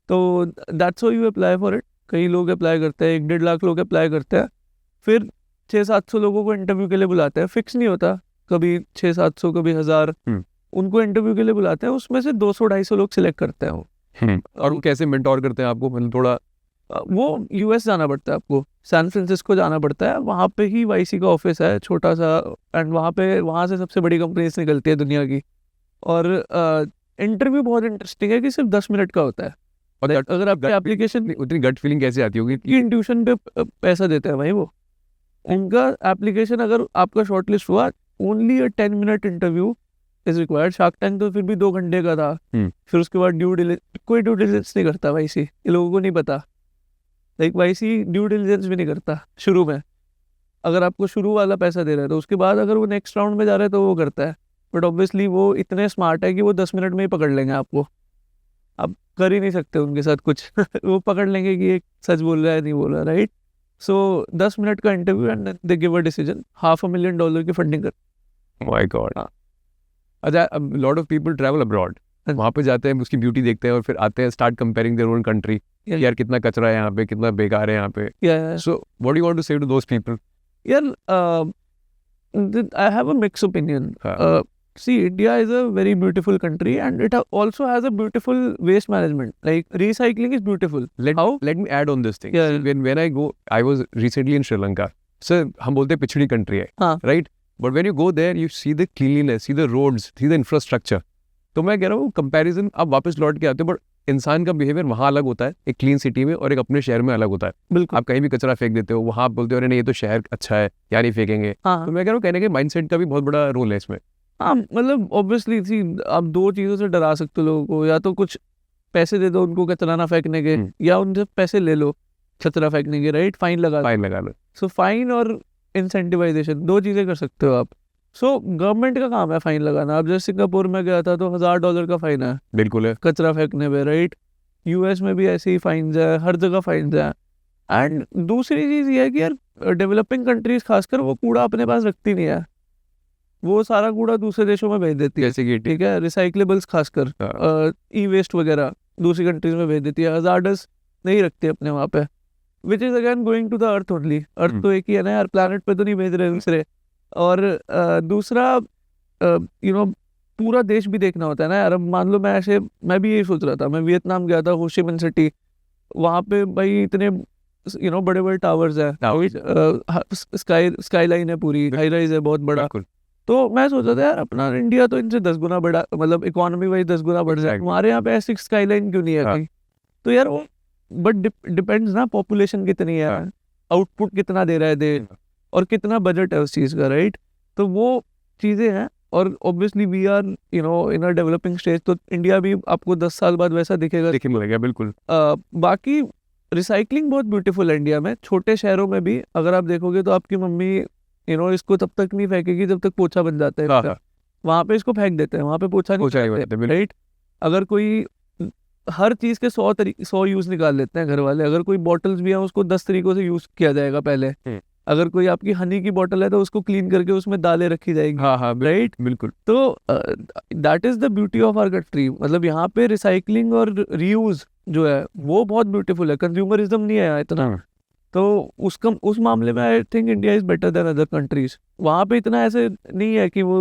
तो that's why you apply for it. कई लोग अप्लाई करते हैं, 1-1.5 लाख लोग अप्लाई करते हैं, फिर 600-700 लोगों को इंटरव्यू के लिए बुलाते हैं, फिक्स नहीं होता, कभी 600-700 कभी 1000 उनको इंटरव्यू के लिए बुलाते हैं, उसमें से 200-250 लोग सिलेक्ट करते हैं वो। और वो कैसे मेंटोर करते हैं आपको, मतलब थोड़ा? वो यूएस जाना पड़ता है आपको, सैन फ्रांसिस्को जाना पड़ता है, वहाँ पे ही वाईसी का ऑफिस है छोटा सा, एंड वहाँ से सबसे बड़ी कंपनीज निकलती है दुनिया की। और इंटरव्यू बहुत इंटरेस्टिंग है कि सिर्फ 10 मिनट का होता है। और अगर आपकी एप्लीकेशन, उतनी गट फीलिंग कैसे आती होगी? की इंट्यूशन पे पैसा देते हैं भाई वो। उनका एप्लीकेशन अगर आपका शॉर्टलिस्ट हुआ, only a 10 minute interview is required. Shark tank तो फिर भी 2 घंटे का था, फिर उसके बाद कोई ड्यू डिलिजेंस नहीं करता वाईसी, ये लोगों को नहीं पता। लाइक वाईसी ड्यू डिलिजेंस भी नहीं करता शुरू में, अगर आपको शुरू वाला पैसा दे रहा है तो उसके बाद अगर वो नेक्स्ट राउंड में जा रहा है तो वो करता है। बट ऑब्वियसली वो इतने स्मार्ट है कि वो 10 मिनट में ही पकड़ लेंगे आपको, आप कर ही नहीं सकते उनके साथ कुछ वो पकड़ लेंगे कि एक सच बोल रहा है नहीं बोल रहा, राइट। सो 10 मिनट का interview and they give a decision, $500,000 की फंडिंग कर। My god. अच्छा, lot of people travel abroad, वहाँ पे जाते हैं, उसकी ब्यूटी देखते हैं और फिर आते हैं, start comparing their own country, यार कितना कचरा है यहाँ पे, कितना बेकार है यहाँ पे। So what do you want to say to those people? यार I have a mixed opinion. See, India is a very beautiful country and it also has a beautiful waste management. Like recycling is beautiful. Let me add on this thing. Yeah. When I was recently in Sri Lanka. So हम बोलते हैं पिछड़ी country है, हाँ. right? But when you go there, you see the cleanliness, see the roads, see the infrastructure. तो मैं कह रहा हूँ कंपैरिजन, आप वापस लौट के आते हो, बट इंसान का बिहेवियर वहाँ अलग होता है, एक क्लीन सिटी में, और एक अपने शहर में अलग होता है। बिल्कुल। आप कहीं भी कचरा फेंक देते हो, वहाँ आप बोलते हो अरे नहीं ये तो शहर अच्छा है, यहाँ नहीं फेंकेंगे। हाँ. तो मैं कह रहा हूँ कहने के माइंडसेट का भी बहुत बड़ा रोल है इसमें। हाँ, मतलब ऑब्वियसली सी आप 2 चीज़ों से डरा सकते हो लोगों को, या तो कुछ पैसे दे दो उनको कचरा ना फेंकने के, या उनसे पैसे ले लो कचरा फेंकने के, राइट, फाइन लगा लो। सो फाइन और इंसेंटिवाइजेशन 2 चीज़ें कर सकते हो आप। सो गवर्नमेंट का काम है फाइन लगाना। अब जैसे सिंगापुर में गया था तो $1000 का फाइन है, बिल्कुल है, कचरा फेंकने पे, राइट। यूएस में भी ऐसे ही फाइन्स है, हर जगह फाइन्स है। एंड दूसरी चीज़ ये है कि यार डेवलपिंग कंट्रीज खासकर वो कूड़ा अपने पास रखती नहीं है, वो सारा कूड़ा दूसरे देशों में भेज देती है, जैसे कि ठीक है, रिसाइकलेबल्स खासकर ई वेस्ट वगैरह दूसरी कंट्रीज में भेज देती है, हजार्डस नहीं रखते अपने वहाँ पे, which is again going to the earth only. Earth तो एक ही है ना यार, प्लैनेट पे तो नहीं भेज रहे दूसरे। और दूसरा पूरा देश भी देखना होता है ना यार। अब मान लो मैं भी यही सोच रहा था, मैं वियतनाम गया था, हो ची मिन सिटी, वहाँ पे भाई इतने बड़े बड़े टावर्स है, स्काई लाइन है, पूरी हाई राइज है, बहुत बड़ा। तो मैं सोच रहा था यार अपना इंडिया तो इनसे 10 गुना बड़ा, मतलब इकोनॉमी वाइज 10 गुना बढ़ जाए, हमारे यहाँ पे ऐसी स्काई लाइन क्यों नहीं है कहीं? तो यार वो बट डिपेंड्स ना, पॉपुलेशन कितनी है, आउटपुट कितना दे रहा है देश, और कितना बजट है उस चीज़ का, राइट। तो वो चीज़ें हैं। और obviously we are in a developing stage, तो इंडिया भी आपको 10 साल बाद वैसा दिखने लगेगा, बिल्कुल। बाकी रिसाइकलिंग बहुत ब्यूटीफुल है इंडिया में, छोटे शहरों में भी अगर आप देखोगे तो आपकी मम्मी इसको तब तक नहीं फेंकेगी जब तक पोछा बन जाता है, वहाँ पे इसको फेंक देते हैं, वहाँ पे पोछा नहीं, राइट। अगर कोई हर चीज़ के 100 यूज़ निकाल लेते हैं घर वाले, अगर कोई बॉटल्स भी हैं उसको 10 तरीकों से यूज़ किया जाएगा पहले। अगर कोई आपकी हनी की बोतल है तो उसको क्लीन करके उसमें दालें रखी जाएगी, राइट, बिल्कुल। तो that is the beauty of our country, मतलब यहाँ पे रिसाइकलिंग और रीयूज जो है वो बहुत ब्यूटीफुल है, कंज्यूमरिज्म नहीं है इतना। तो उस मामले में I think India is better than other countries. वहाँ पे इतना ऐसे नहीं है कि वो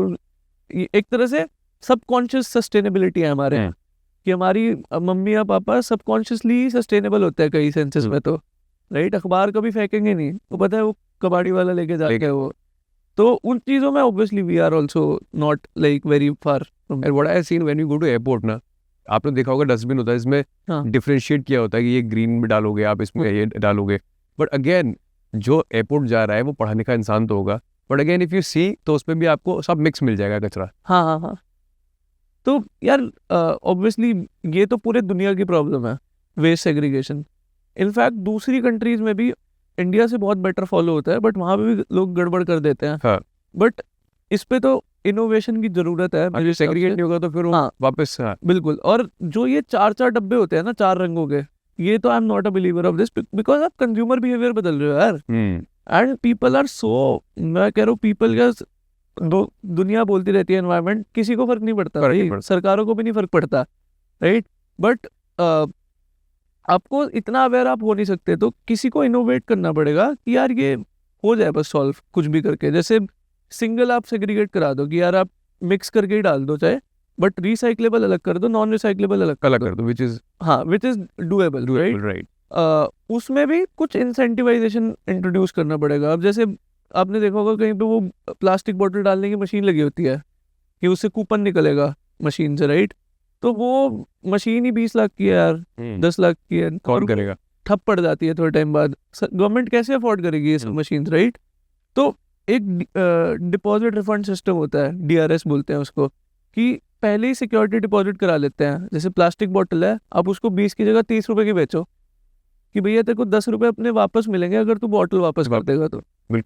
एक तरह से सबकॉन्शियस सस्टेनेबिलिटी है हमारे यहाँ, कि हमारी मम्मी या पापा सबकॉन्शियसली सस्टेनेबल होते हैं कई सेंसेस में। तो राइट, अखबार कभी फेंकेंगे नहीं, वो पता है वो कबाड़ी वाला लेके जाता है वो। तो उन चीज़ों में obviously we are also not like very far from. And what I seen when you go to airport ना, आपने देखा होगा डस्टबिन होता है, इसमें हाँ डिफरेंशिएट किया होता है कि ये ग्रीन में डालोगे आप, इसमें ये डालोगे। बट अगेन जो एयरपोर्ट जा रहा है वो पढ़ा लिखा इंसान तो होगा, but again if you see तो उसमें भी आपको सब मिक्स मिल जाएगा कचरा। हाँ हाँ हाँ। तो यार ऑब्वियसली ये तो पूरे दुनिया की प्रॉब्लम है, वेस्ट सेग्रीगेशन। इनफैक्ट दूसरी कंट्रीज में भी इंडिया से बहुत बेटर फॉलो होता है, बट वहाँ पे भी लोग गड़बड़ कर देते हैं। हाँ। बट इस पे तो इनोवेशन की जरूरत है मेरे हिसाब सेग्रीगेट से। नहीं होगा तो फिर वो हाँ वापस। हाँ बिल्कुल। और जो ये 4-4 डब्बे होते हैं ना 4 रंगों के, ये तो आई am not a believer of this, because आप कंज्यूमर बिहेवियर बदल रहे हो यार। एंड पीपल आर सो, मैं कह रहा हूँ पीपल का दुनिया बोलती रहती है एनवायरनमेंट, किसी को फर्क नहीं पड़ता फर्क नहीं भाई, पड़ता। सरकारों को भी नहीं फर्क पड़ता, राइट। बट आपको इतना अवेयर आप हो नहीं सकते, तो किसी को इनोवेट करना पड़ेगा कि यार ये हो जाए बस सॉल्व कुछ भी करके। जैसे सिंगल आप सेग्रीगेट करा दो कि यार आप मिक्स करके ही डाल दो चाहे, बट रिसाइक्लेबल अलग कर दो, नॉन रिसाइक्लेबल अलग कलर कर दो, विच इज हाँ, which is doable, right. Right. उसमें भी कुछ इंसेंटिवाइजेशन इंट्रोड्यूस करना पड़ेगा। अब जैसे आपने देखा होगा कहीं पे वो प्लास्टिक बोतल डालने की मशीन लगी होती है कि उससे कूपन निकलेगा मशीन से, राइट। तो वो मशीन ही 20 लाख की है यार, 10 लाख की है, कौन और करेगा? ठप पड़ जाती है थोड़े टाइम बाद। गवर्नमेंट कैसे अफोर्ड करेगी ये सब मशीन, राइट। तो एक डिपॉजिट रिफंड सिस्टम होता है, DRS बोलते हैं उसको, कि पहले ही सिक्योरिटी डिपॉजिट करा लेते हैं। जैसे प्लास्टिक बोतल है, आप उसको 20 की जगह 30 रुपए की बेचो कि भैया तेरे को 10 रुपए अपने वापस मिलेंगे अगर तू बॉटल वापस कर देगा तो।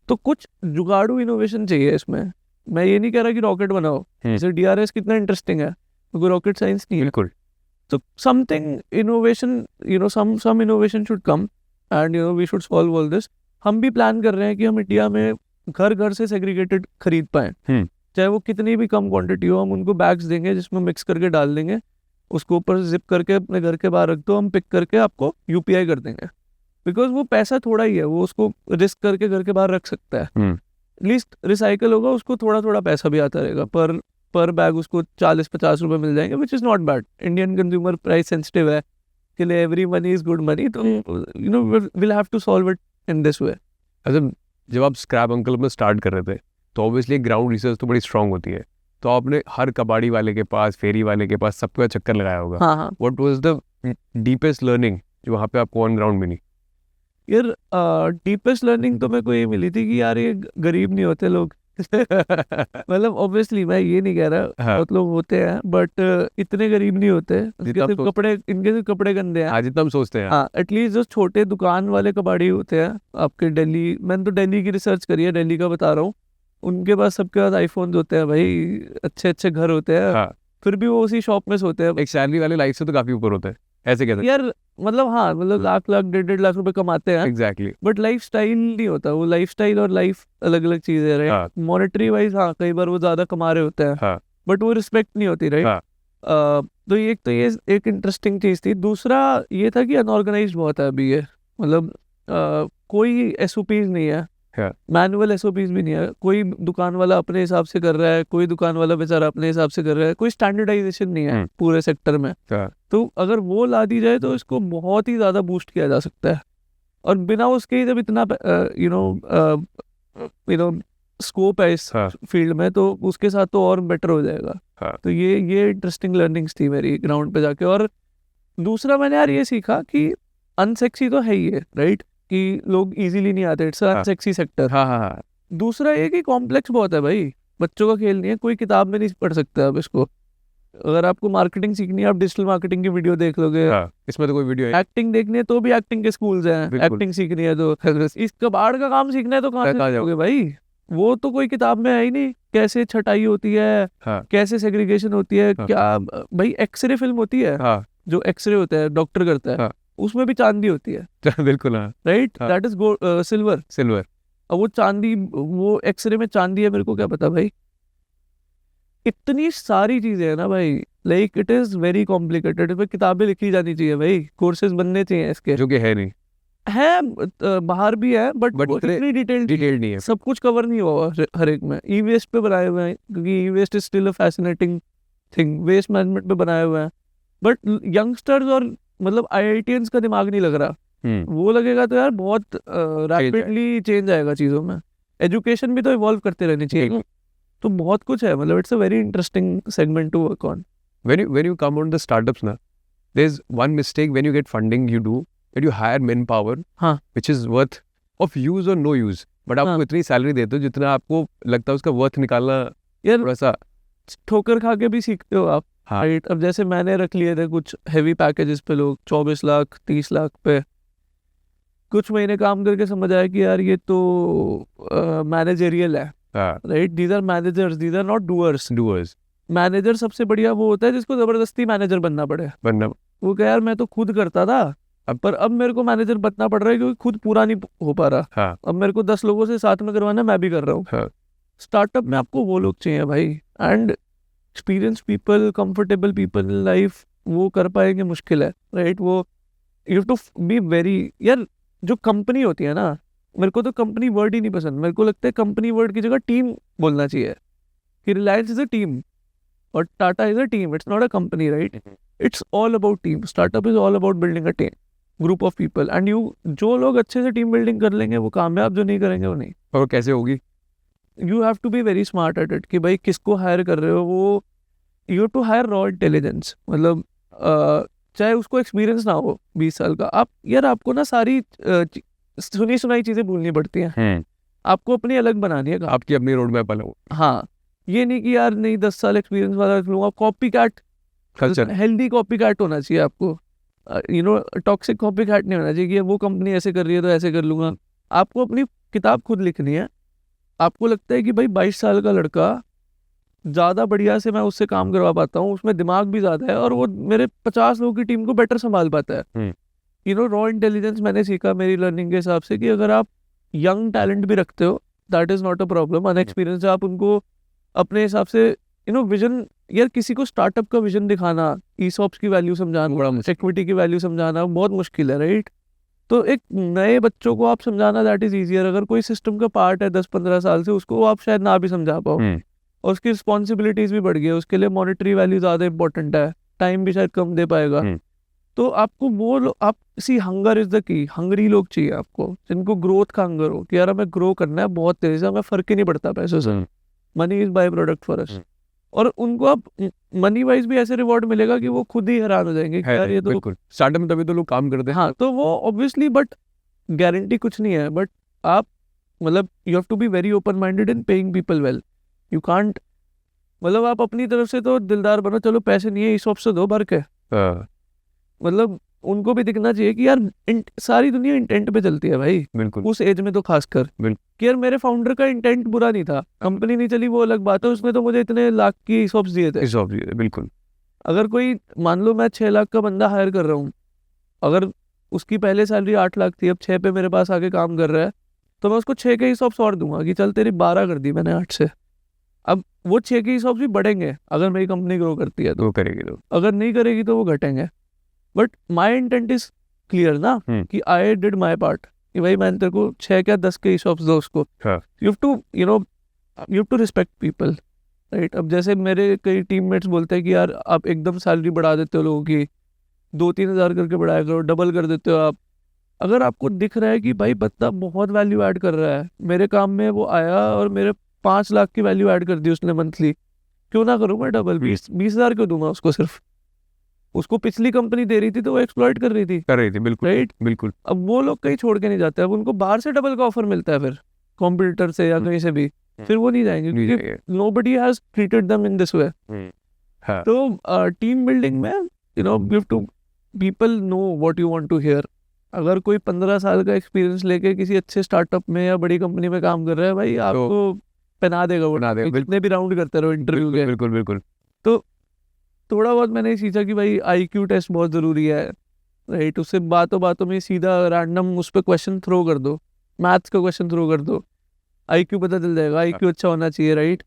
तो कुछ जुगाड़ू इनोवेशन चाहिए इसमें। मैं ये नहीं कह रहा कि रॉकेट बनाओ, जैसे DRS कितना इंटरेस्टिंग है, कोई रॉकेट साइंस नहीं है। बिल्कुल। तो something innovation, some innovation should come and we should solve all this। हम भी प्लान कर रहे हैं कि हम इंडिया में घर घर से सेग्रीगेटेड खरीद पाएं, चाहे वो कितनी भी कम क्वांटिटी हो। हम उनको बैग्स देंगे जिसमें मिक्स करके डाल देंगे, उसको ऊपर जिप करके अपने घर के बाहर रख दो, हम पिक करके आपको UPI कर देंगे। बिकॉज वो पैसा थोड़ा ही है, वो उसको रिस्क करके घर के बाहर रख सकता है। एटलीस्ट रिसाइकल होगा, उसको थोड़ा थोड़ा पैसा भी आता रहेगा, पर बैग उसको 40-50 रुपए मिल जाएंगे, which is not bad. Indian consumer price sensitive है कि every money is good money, तो will have to solve it in this way. अच्छा, जब आप स्क्रैप अंकल में स्टार्ट कर रहे थे तो ऑब्वियसली ग्राउंड रिसर्च तो बड़ी स्ट्रांग होती है, तो आपने हर कबाड़ी वाले के पास, फेरी वाले के पास, सबका चक्कर लगाया होगा। हाँ हाँ। What was the deepest learning जो वहाँ पे आपको ऑन ग्राउंड मिली? यार डीपेस्ट लर्निंग तो मेरे को ये मिली थी कि यार ये गरीब नहीं होते लोग। मतलब ऑब्वियसली मैं ये नहीं कह रहा, बहुत लोग होते हैं, बट इतने गरीब नहीं होते। इनके सिर्फ कपड़े गंदे हैं, जितना हम सोचते हैं। हाँ, एटलीस्ट जो छोटे दुकान वाले कबाड़ी होते हैं आपके दिल्ली, मैंने तो दिल्ली की रिसर्च करी है, दिल्ली का बता रहा हूँ, उनके पास सबके पास आईफोन होते हैं भाई, अच्छे अच्छे घर होते हैं, फिर भी वो उसी शॉप में सोते हैं। एक सैलरी वाले लाइफ से तो काफी ऊपर होता है, ऐसे कहते हैं यार। मतलब हाँ, मतलब लाख 1.5 लाख रुपए कमाते हैं एग्जैक्टली, बट लाइफ स्टाइल नहीं होता। वो लाइफ स्टाइल और लाइफ अलग अलग चीजें, राइट। मॉनेटरी वाइज हाँ, कई बार वो ज्यादा कमा रहे होते हैं, बट वो रिस्पेक्ट नहीं होती, राइट। तो ये एक इंटरेस्टिंग चीज थी। दूसरा ये था कि अनऑर्गेनाइज बहुत है अभी ये, मतलब कोई SOPs नहीं है, मैनुअल SOPs भी नहीं है। कोई दुकान वाला अपने हिसाब से कर रहा है, कोई दुकान वाला बेचारा अपने हिसाब से कर रहा है, कोई स्टैंडर्डाइजेशन नहीं है पूरे सेक्टर में। तो अगर वो ला दी जाए तो इसको बहुत ही ज्यादा बूस्ट किया जा सकता है, और बिना उसके जब इतना स्कोप है इस फील्ड में, तो उसके साथ तो और बेटर हो जाएगा। तो ये इंटरेस्टिंग लर्निंग्स थी मेरी ग्राउंड पे जाके। और दूसरा मैंने यार ये सीखा कि अनसेक्सी तो है ही है, राइट, कि लोग इजीली नहीं आते, इट्स अनसेक्सी सेक्टर। हाँ। दूसरा ये कि कॉम्प्लेक्स बहुत है भाई, बच्चों का खेल नहीं है, कोई किताब में नहीं पढ़ सकता अब इसको। अगर आपको मार्केटिंग सीखनी है, आप डिजिटल मार्केटिंग की वीडियो देख लोगे, इसमें तो कोई वीडियो है। एक्टिंग देखनी है तो भी एक्टिंग के स्कूल्स हैं, एक्टिंग सीखनी है तो। इस कबाड़ का काम सीखना है तो कहाँ से सीखोगे भाई? वो तो कोई किताब में है ही नहीं। कैसे छटाई होती है, कैसे सेग्रीगेशन होती है, क्या भाई एक्सरे फिल्म होती है, जो एक्सरे होता है डॉक्टर करता है, उसमें भी चांदी होती है। बिल्कुल, राइट, दैट इज सिल्वर। अब वो चांदी, वो एक्सरे में चांदी है, मेरे को क्या पता भाई। इतनी सारी चीजें हैं ना भाई, like it is very complicated. इसमें किताबें लिखी जानी चाहिए भाई, कोर्सेज बनने चाहिए इसके, जो कि है नहीं, है बाहर भी है, बट इतनी डिटेल नहीं है, सब कुछ कवर नहीं हुआ हर एक में। ई वेस्ट पे बनाए हुए हैं, क्योंकि e waste is still a fascinating thing, waste management पे बनाए हुए हैं, बट यंगस्टर्स और मतलब IITians का दिमाग नहीं लग रहा वो लगेगा तो यार बहुत रैपिडली चेंज आएगा चीज़ों में। एजुकेशन भी तो इवॉल्व करते रहनी चाहिए ना। तो बहुत कुछ है, मतलब it's a very interesting segment to work on. when you come on the startups na, there's one mistake when you get funding you do that you hire manpower हाँ which is worth of use or no use, but आपको हाँ। इतनी salary देते हो जितना आपको लगता है उसका वर्थ निकालना यार थोड़ा सा। ठोकर खा के भी सीखते हो आप। हाँ। राइट, अब जैसे मैंने रख लिए थे कुछ हैवी पैकेजेस पे लोग 24 लाख 30 लाख पे, कुछ महीने काम करके समझ आया कि यार ये तो मैनेजरियल है। Right, these are managers, these are not doers. Doers manager सबसे बढ़िया वो होता है जिसको जबरदस्ती मैनेजर बनना पड़े। बनना। वो कह यार मैं तो खुद करता था, पर अब मेरे को मैनेजर बनना पड़ रहा है क्योंकि खुद पूरा नहीं हो पा रहा। हाँ। अब मेरे को 10 लोगों से साथ में करवाना, मैं भी कर रहा हूँ। हाँ। स्टार्टअप में आपको वो लोग चाहिए भाई, and experience people, comfortable people in life, वो कर पाएंगे मुश्किल है। राइट, वो you have to be very, यार जो कंपनी होती है ना, मेरे को तो कंपनी वर्ड ही नहीं पसंद। मेरे को लगता है कंपनी वर्ड की जगह टीम बोलना चाहिए कि रिलायंस इज अ टीम और Tata is a team, it's not a company. Right, it's all about team. Startup is all about building a team, group of people, and you जो लोग अच्छे से टीम बिल्डिंग कर लेंगे वो कामयाब, जो नहीं करेंगे वो नहीं। और कैसे होगी? You have to be very smart at it कि भाई किसको हायर कर रहे हो। वो you have to hire raw intelligence, मतलब चाहे उसको एक्सपीरियंस ना हो 20 साल का, आप यार आपको ना सारी सुनी सुनाई चीजें भूलनी पड़ती हैं। आपको अपनी अलग बनानी है, आपकी अपनी रोड मैप अलग। हाँ, ये नहीं कि यार नहीं 10 साल एक्सपीरियंस वाला रख लूंगा। Copy cat culture, healthy copy cat होना चाहिए आपको। You know, toxic copy cat नहीं होना चाहिए कि वो कंपनी ऐसे कर रही है तो ऐसे कर लूंगा। आपको अपनी किताब खुद लिखनी है। आपको लगता है कि भाई 22 साल का लड़का ज़्यादा बढ़िया से मैं उससे काम करवा पाता हूँ, उसमें दिमाग भी ज़्यादा है और वो मेरे 50 लोगों की टीम को बेटर संभाल पाता है। यू नो, रॉ इंटेलिजेंस मैंने सीखा मेरी लर्निंग के हिसाब से कि अगर आप यंग टैलेंट भी रखते हो that is not a problem. Unexperience आप उनको अपने हिसाब से, यू नो, विजन, यार किसी को स्टार्टअप का विजन दिखाना, ईसॉप्स की वैल्यू समझाना, इक्विटी की वैल्यू समझाना बहुत मुश्किल है। राइट, तो एक नए बच्चों को आप समझाना दैट इज ईजियर। अगर कोई सिस्टम का पार्ट है 10-15 साल से, उसको आप शायद ना भी समझा पाओ, और उसकी रिस्पॉन्सिबिलिटीज भी बढ़ गई है, उसके लिए मॉनेटरी वैल्यू ज़्यादा इंपॉर्टेंट है, टाइम भी शायद कम दे पाएगा। तो आपको वो आप see hunger is the key, hungry लोग चाहिए आपको, जिनको ग्रोथ का हंगर हो कि यार हमें ग्रो करना है बहुत तेजी से, हमें फर्क ही नहीं पड़ता पैसों से, money is by product for us. और उनको आप मनी वाइज भी ऐसे रिवॉर्ड मिलेगा कि वो खुद ही हैरान हो जाएंगे कि यार ये तो बिल्कुल स्टार्टअप में तभी तो लोग काम करते हैं। हाँ, तो वो ऑब्वियसली, बट गारंटी कुछ नहीं है। बट आप मतलब you have to be very open minded in paying people well. You can't, मतलब आप अपनी तरफ से तो दिलदार बनो, चलो पैसे नहीं है इस से दो भर के, मतलब उनको भी दिखना चाहिए कि यार सारी दुनिया इंटेंट पे चलती है भाई। बिल्कुल, उस एज में तो खासकर कि यार मेरे फाउंडर का इंटेंट बुरा नहीं था, कंपनी नहीं चली वो अलग बात है, उसने तो मुझे इतने लाख की ईसॉप्स दिए थे। बिल्कुल। अगर कोई मान लो मैं 6 लाख का बंदा हायर कर रहा हूँ, अगर उसकी पहले सैलरी 8 लाख थी, अब 6 पे मेरे पास आके काम कर रहा है, तो मैं उसको 6 के ईसॉप्स और दूंगा कि चल तेरी 12 कर दी मैंने 8 से। अब वो 6 के ईसॉप्स भी बढ़ेंगे अगर मेरी कंपनी ग्रो करती है तो करेगी, तो अगर नहीं करेगी तो वो घटेंगे। But my intent is clear ना कि आई डिड माई पार्ट, कि भाई मैंने तेरे को 6 क्या 10 के ईसॉप्स दो उसको। You have to, you know, you have to respect people. Right, अब जैसे मेरे कई टीममेट्स बोलते हैं कि यार आप एकदम सैलरी बढ़ा देते हो लोगों की, 2-3 हज़ार करके बढ़ाया करो, डबल कर देते हो आप। अगर आपको दिख रहा है कि भाई बंदा बहुत वैल्यू ऐड कर रहा है मेरे काम में, वो आया और मेरे 5 लाख की वैल्यू ऐड कर दी उसने मंथली, क्यों ना करूँ मैं डबल? 20 हज़ार क्यों दूंगा उसको? सिर्फ उसको पिछली कंपनी दे रही थी तो वो एक्सप्लॉइट कर रही थी। बिल्कुल। राइट, बिल्कुल। अब वो लोग कहीं छोड़ के नहीं जाते, अब उनको बाहर से डबल का ऑफर मिलता है, फिर कॉम्पिटिटर से या कहीं से भी, फिर वो नहीं जाएंगे क्योंकि nobody has treated them in this way. तो टीम बिल्डिंग में, you know, give to people know what you want to hear. अगर कोई 15 साल का एक्सपीरियंस लेके किसी अच्छे स्टार्टअप में या बड़ी कंपनी में काम कर रहा है, भाई आपको पहना देगा वो, जितने भी राउंड करते रहो इंटरव्यू के। बिल्कुल। तो थोड़ा बहुत मैंने सीखा कि भाई IQ टेस्ट बहुत ज़रूरी है। राइट, उससे बातों में सीधा रैंडम उस पर क्वेश्चन थ्रो कर दो, मैथ्स का क्वेश्चन थ्रो कर दो, IQ पता चल जाएगा। IQ अच्छा होना चाहिए। राइट,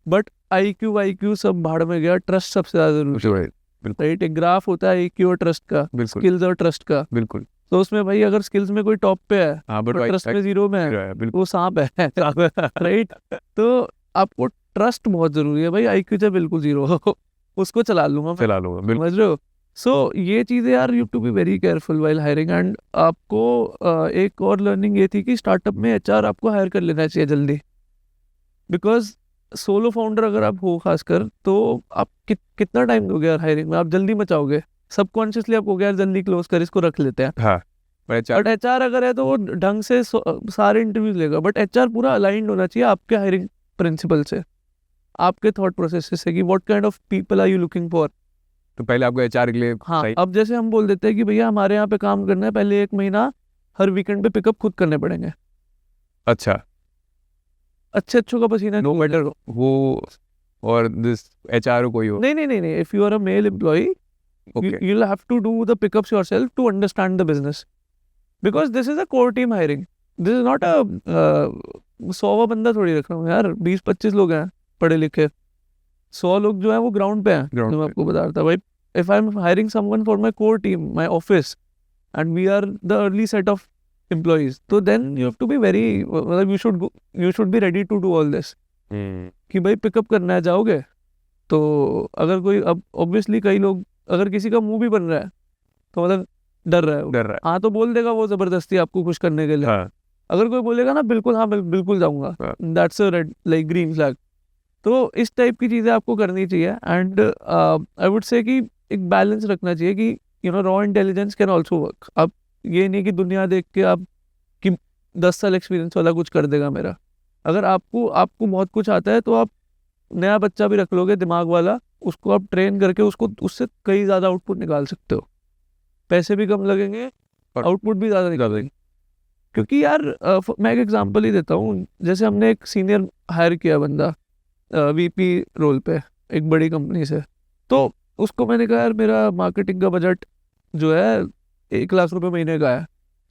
बट IQ सब भाड़ में गया, ट्रस्ट सबसे ज़्यादा जरूरी है। राइट, एक ग्राफ होता है IQ और ट्रस्ट का, स्किल्स और ट्रस्ट का। बिल्कुल। तो उसमें भाई अगर स्किल्स में कोई टॉप पे है तो ट्रस्ट में 0 में है, वो सांप है। राइट, तो आपको ट्रस्ट बहुत जरूरी है भाई। IQ चाहे बिल्कुल 0 हो, उसको चला लूंगा, समझ रहे हो? सो ये चीज़ें यार, you to be very careful while hiring. And आपको एक और लर्निंग ये थी कि स्टार्टअप में एचआर आपको हायर कर लेना चाहिए जल्दी, बिकॉज सोलो फाउंडर अगर आप हो खासकर, तो आप कितना टाइम दोगे यार हायरिंग में, आप जल्दी मचाओगे, सबकॉन्शियसली आप हो गया यार जल्दी क्लोज कर, इसको रख लेते हैं। हाँ, बट एचआर अगर है तो वो ढंग से सारे इंटरव्यूज लेगा, बट एचआर पूरा अलाइंड होना चाहिए आपके हायरिंग प्रिंसिपल से, आपके थॉट प्रोसेस से कि what kind of people are you looking for. तो पहले आपको एचआर के लिए हाँ, सही- अब जैसे हम बोल देते हैं कि भैया हमारे यहाँ पे काम करना है, पहले 1 महीना हर वीकेंड पे पिकअप खुद करने पड़ेंगे, अच्छा, अच्छे अच्छों का पसीना नो मैटर वो और दिस एचआर कोई हो, नहीं नहीं नहीं नहीं, if you are a male employ okay, you'll have to do the pickups yourself to understand the business, because this is a core team hiring. This is not a 100 बंदा थोड़ी रख रहा हूँ यार, 20-25 लोग हैं पढ़े लिखे, 100 लोग जो है वो ग्राउंड पे हैं, Ground जो मैं पे। आपको बता रहा था भाई। If I am hiring someone for my core team, my office, and we are the early set of employees, तो then you have to be very, मतलब you should be ready to do all this, कि भाई pickup करना है, जाओगे। तो अगर कोई, अब ऑब्वियसली कई लोग, अगर किसी का मुंह भी बन रहा है तो मतलब डर रहा है वो। डर रहा हाँ तो बोल देगा वो जबरदस्ती आपको खुश करने के है, लिए। हाँ, अगर कोई बोलेगा ना बिल्कुल हाँ बिल्कुल जाऊंगा, हाँ। That's a red, like green flag. तो इस टाइप की चीज़ें आपको करनी चाहिए। एंड आई वुड से कि एक बैलेंस रखना चाहिए कि you know raw intelligence can also work. अब ये नहीं कि दुनिया देख के आप कि 10 साल एक्सपीरियंस वाला कुछ कर देगा मेरा। अगर आपको बहुत कुछ आता है तो आप नया बच्चा भी रख लोगे दिमाग वाला, उसको आप ट्रेन करके उसको उससे कई ज़्यादा आउटपुट निकाल सकते हो, पैसे भी कम लगेंगे, और आउटपुट भी ज़्यादा निकालेंगे। क्योंकि यार मैं एक एग्जांपल ही देता हूँ, जैसे हमने एक सीनियर हायर किया बंदा वीपी रोल पे एक बड़ी कंपनी से, तो उसको मैंने कहा यार मेरा मार्केटिंग का बजट जो है 1 लाख रुपए महीने का है।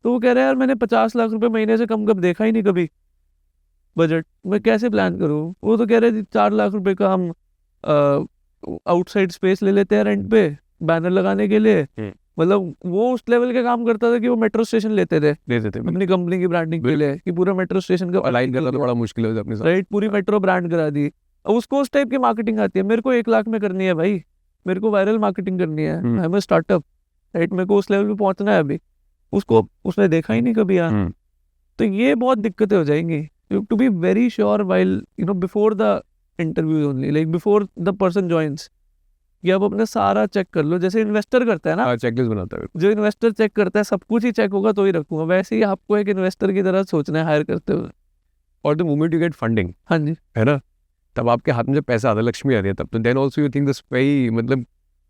तो वो कह रहा है यार मैंने 50 लाख रुपए महीने से कम देखा ही नहीं कभी बजट, मैं कैसे प्लान करूँ। वो तो कह रहे थे 4 लाख रुपए का हम आउटसाइड स्पेस ले लेते हैं रेंट पे बैनर लगाने के लिए। मतलब वो उस लेवल के काम करता था कि वो मेट्रो स्टेशन लेते थे दे देते अपनी कंपनी की ब्रांडिंग के लिए, कि पूरा मेट्रो स्टेशन का अलाइन करना तो बड़ा मुश्किल है अपने साथ, राइट, पूरी मेट्रो ब्रांड करा दी। अब उसको उस टाइप की मार्केटिंग आती है, मेरे को 1 लाख में करनी है भाई, मेरे को वायरल मार्केटिंग करनी है, I am a startup, right, मेरे को उस लेवल पे पहुंचना है अभी। उसको उसने देखा ही नहीं कभी यार। तो ये बहुत दिक्कतें हो जाएंगी। You to be very sure while you know before the interview only, like before the person joins, कि आप अपना सारा चेक कर लो, जैसे इन्वेस्टर करता है ना, हाँ, चेकलिस्ट बनाता है। जो इन्वेस्टर चेक करता है सब कुछ ही चेक होगा तो ही रखूंगा, वैसे ही आपको एक इन्वेस्टर की तरह सोचना है हायर करते हुए। और the moment you get funding, हाँ जी, है ना, तब आपके हाथ में जब पैसा आता है, लक्ष्मी आती है तब, तो then also you think this वही, मतलब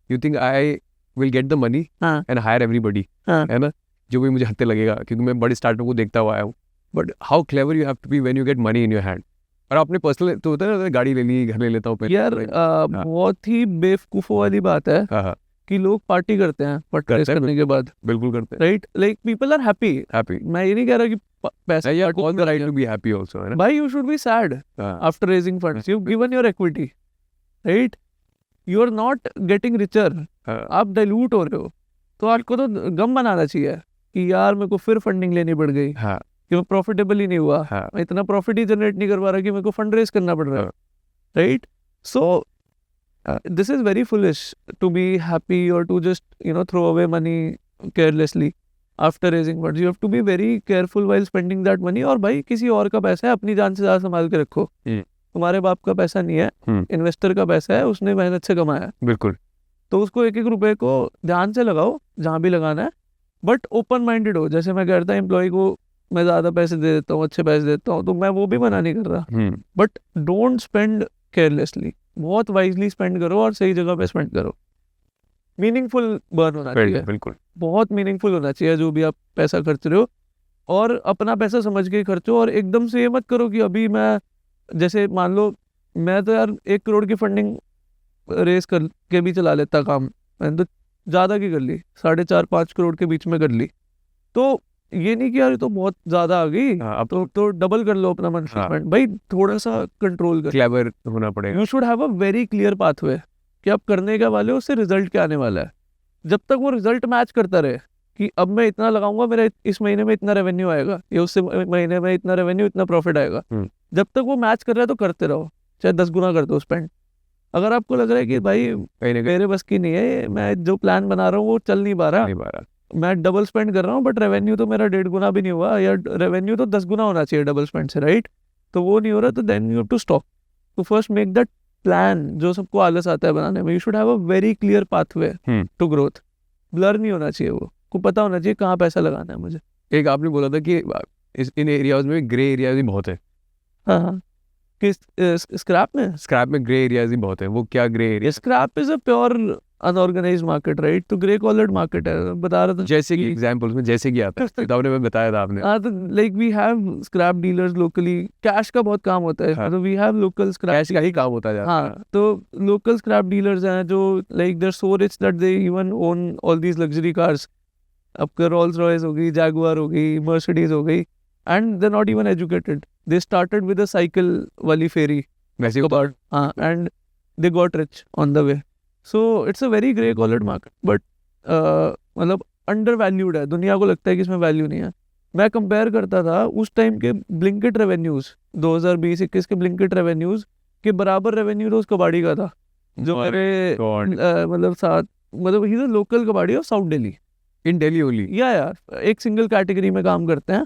you think I will get the money हाँ एंड हायर एवरीबडी, हाँ है ना, जो भी मुझे हत्ते लगेगा, क्योंकि मैं बड़े स्टार्टअप को देखता हुआ आया हूँ। But how clever you have to be when you get money in your hand. और आपने पर्सनल तो होता है ना, गाड़ी ले ली, घर ले लेता हूँ पहले। यार बहुत ही बेवकूफ़ों वाली बात है हाँ हाँ, कि लोग पार्टी करते हैं करते रेस हैं, करने के बाद, बिल्कुल करते हैं, right, like people are happy. Happy, मैं ये नहीं कह रहा कि पैसा नहीं, यार all the right to be happy also, है ना। भाई, यू शुड बी सैड हाँ, after raising funds, you given your equity, right, you are not getting richer, हाँ, आप डाइल्यूट हो रहे हो। तो आपको तो गम बनाना चाहिए कि यार मेरे को फिर फंडिंग लेनी पड़ गई, हाँ, कि मैं प्रॉफिटेबल ही नहीं हुआ, हाँ, मैं इतना प्रॉफिट ही जनरेट नहीं कर पा रहा कि मेरे को फंड रेज करना पड़ रहा है, हाँ। Right. So this is very foolish to be happy or to just throw away money carelessly after raising funds. You have to be very careful while spending that money. और भाई किसी और का पैसा है, अपनी जान से ज़्यादा संभाल के रखो। तुम्हारे बाप का पैसा नहीं है, इन्वेस्टर का पैसा है, उसने मेहनत से कमाया है, बिल्कुल। तो उसको 1-1 रुपए को ध्यान से लगाओ जहाँ भी लगाना है, बट ओपन माइंडेड हो। जैसे मैं कहता एम्प्लॉय को मैं ज़्यादा पैसे दे देता हूँ, अच्छे पैसे देता हूँ, तो मैं वो भी मना नहीं कर रहा, बट डोंट स्पेंड केयरलेसली, बहुत वाइजली स्पेंड करो और सही जगह पे स्पेंड करो। मीनिंगफुल बर्न होना चाहिए, बिल्कुल, बहुत मीनिंगफुल होना चाहिए जो भी आप पैसा खर्च रहे हो, और अपना पैसा समझ के ही खर्चो। और एकदम से ये मत करो कि अभी मैं, जैसे मान लो मैं तो यार 1 करोड़ की फंडिंग रेस कर के भी चला लेता काम, मैंने तो ज़्यादा की कर ली, 4.5-5 करोड़ के बीच में कर ली। तो ये नहीं कि यार ये तो बहुत ज़्यादा आ गई, अब तो डबल कर लो अपना मंथली स्पेंड। भाई थोड़ा सा कंट्रोल कर, क्लेवर होना पड़ेगा। You should have a very clear pathway कि आप करने के वाले हो, उससे रिजल्ट क्या आने वाला है। जब तक वो रिजल्ट मैच करता रहे कि अब मैं इतना लगाऊंगा, मेरा इस महीने में इतना रेवेन्यू आएगा, या उससे महीने में इतना रेवेन्यू, इतना प्रॉफिट आएगा, जब तक वो मैच कर रहा है तो करते रहो, चाहे 10 गुना कर दो स्पेंड। अगर आपको लग रहा है कि भाई कहीं ना कहीं मेरे बस की नहीं है, मैं जो प्लान बना रहा हूँ वो चल नहीं पा रहा, नहीं पा रहा। मैं डबल स्पेंड कर रहा हूँ बट रेवेन्यू तो मेरा 1.5 गुना भी नहीं हुआ, या रेवेन्यू तो 10 गुना होना चाहिए डबल स्पेंड से, राइट? तो वो नहीं हो रहा, तो then you have to stop. तो फर्स्ट मेक दैट प्लान, जो सबको आलस आता है बनाने में। You should have a very clear pathway to growth. Blur नहीं होना चाहिए, वो को पता होना चाहिए कहाँ पैसा लगाना है मुझे। एक आपने बोला था कि इन एरियाज में ग्रे एरियाज भी बहुत है। हाँ हाँ, किस स्क्रैप में? स्क्रैप में ग्रे एरियाज ही बहुत है, वो क्या grey area? Scrap is a pure unorganised market, right? तो ग्रे कॉलर्ड मार्केट है, बता रहा था। जैसे कि एग्जांपल्स में जैसे कि आता है किताब में बताया था आपने। हाँ, तो like we have scrap dealers locally, cash का बहुत काम होता है, हाँ। तो we have local scrap. Cash का ही काम होता जाता है। हाँ, तो लोकल स्क्रैप डीलर्स हैं जो like there so rich that they even own all these luxury cars. आपका रोल्स रॉयस हो गई, जैगुआर हो गई, मर्सिडीज हो गई, and they not even educated. They started with a cycle वाली फेरी वैसे ही कबाड़, हाँ, and they got rich on the way. So it's a very grey collared market, but मतलब अंडर वैल्यूड है। दुनिया को लगता है कि इसमें वैल्यू नहीं है। मैं कंपेयर करता था उस टाइम के ब्लिंकिट रेवेन्यूज, 2020-21 के ब्लिंकिट रेवेन्यूज के बराबर रेवेन्यू तो उस कबाड़ी का था, जो Oh मेरे God. मतलब साथ, मतलब ही लोकल कबाड़ी of south Delhi, in Delhi only. या यार एक सिंगल कैटेगरी में काम करते हैं।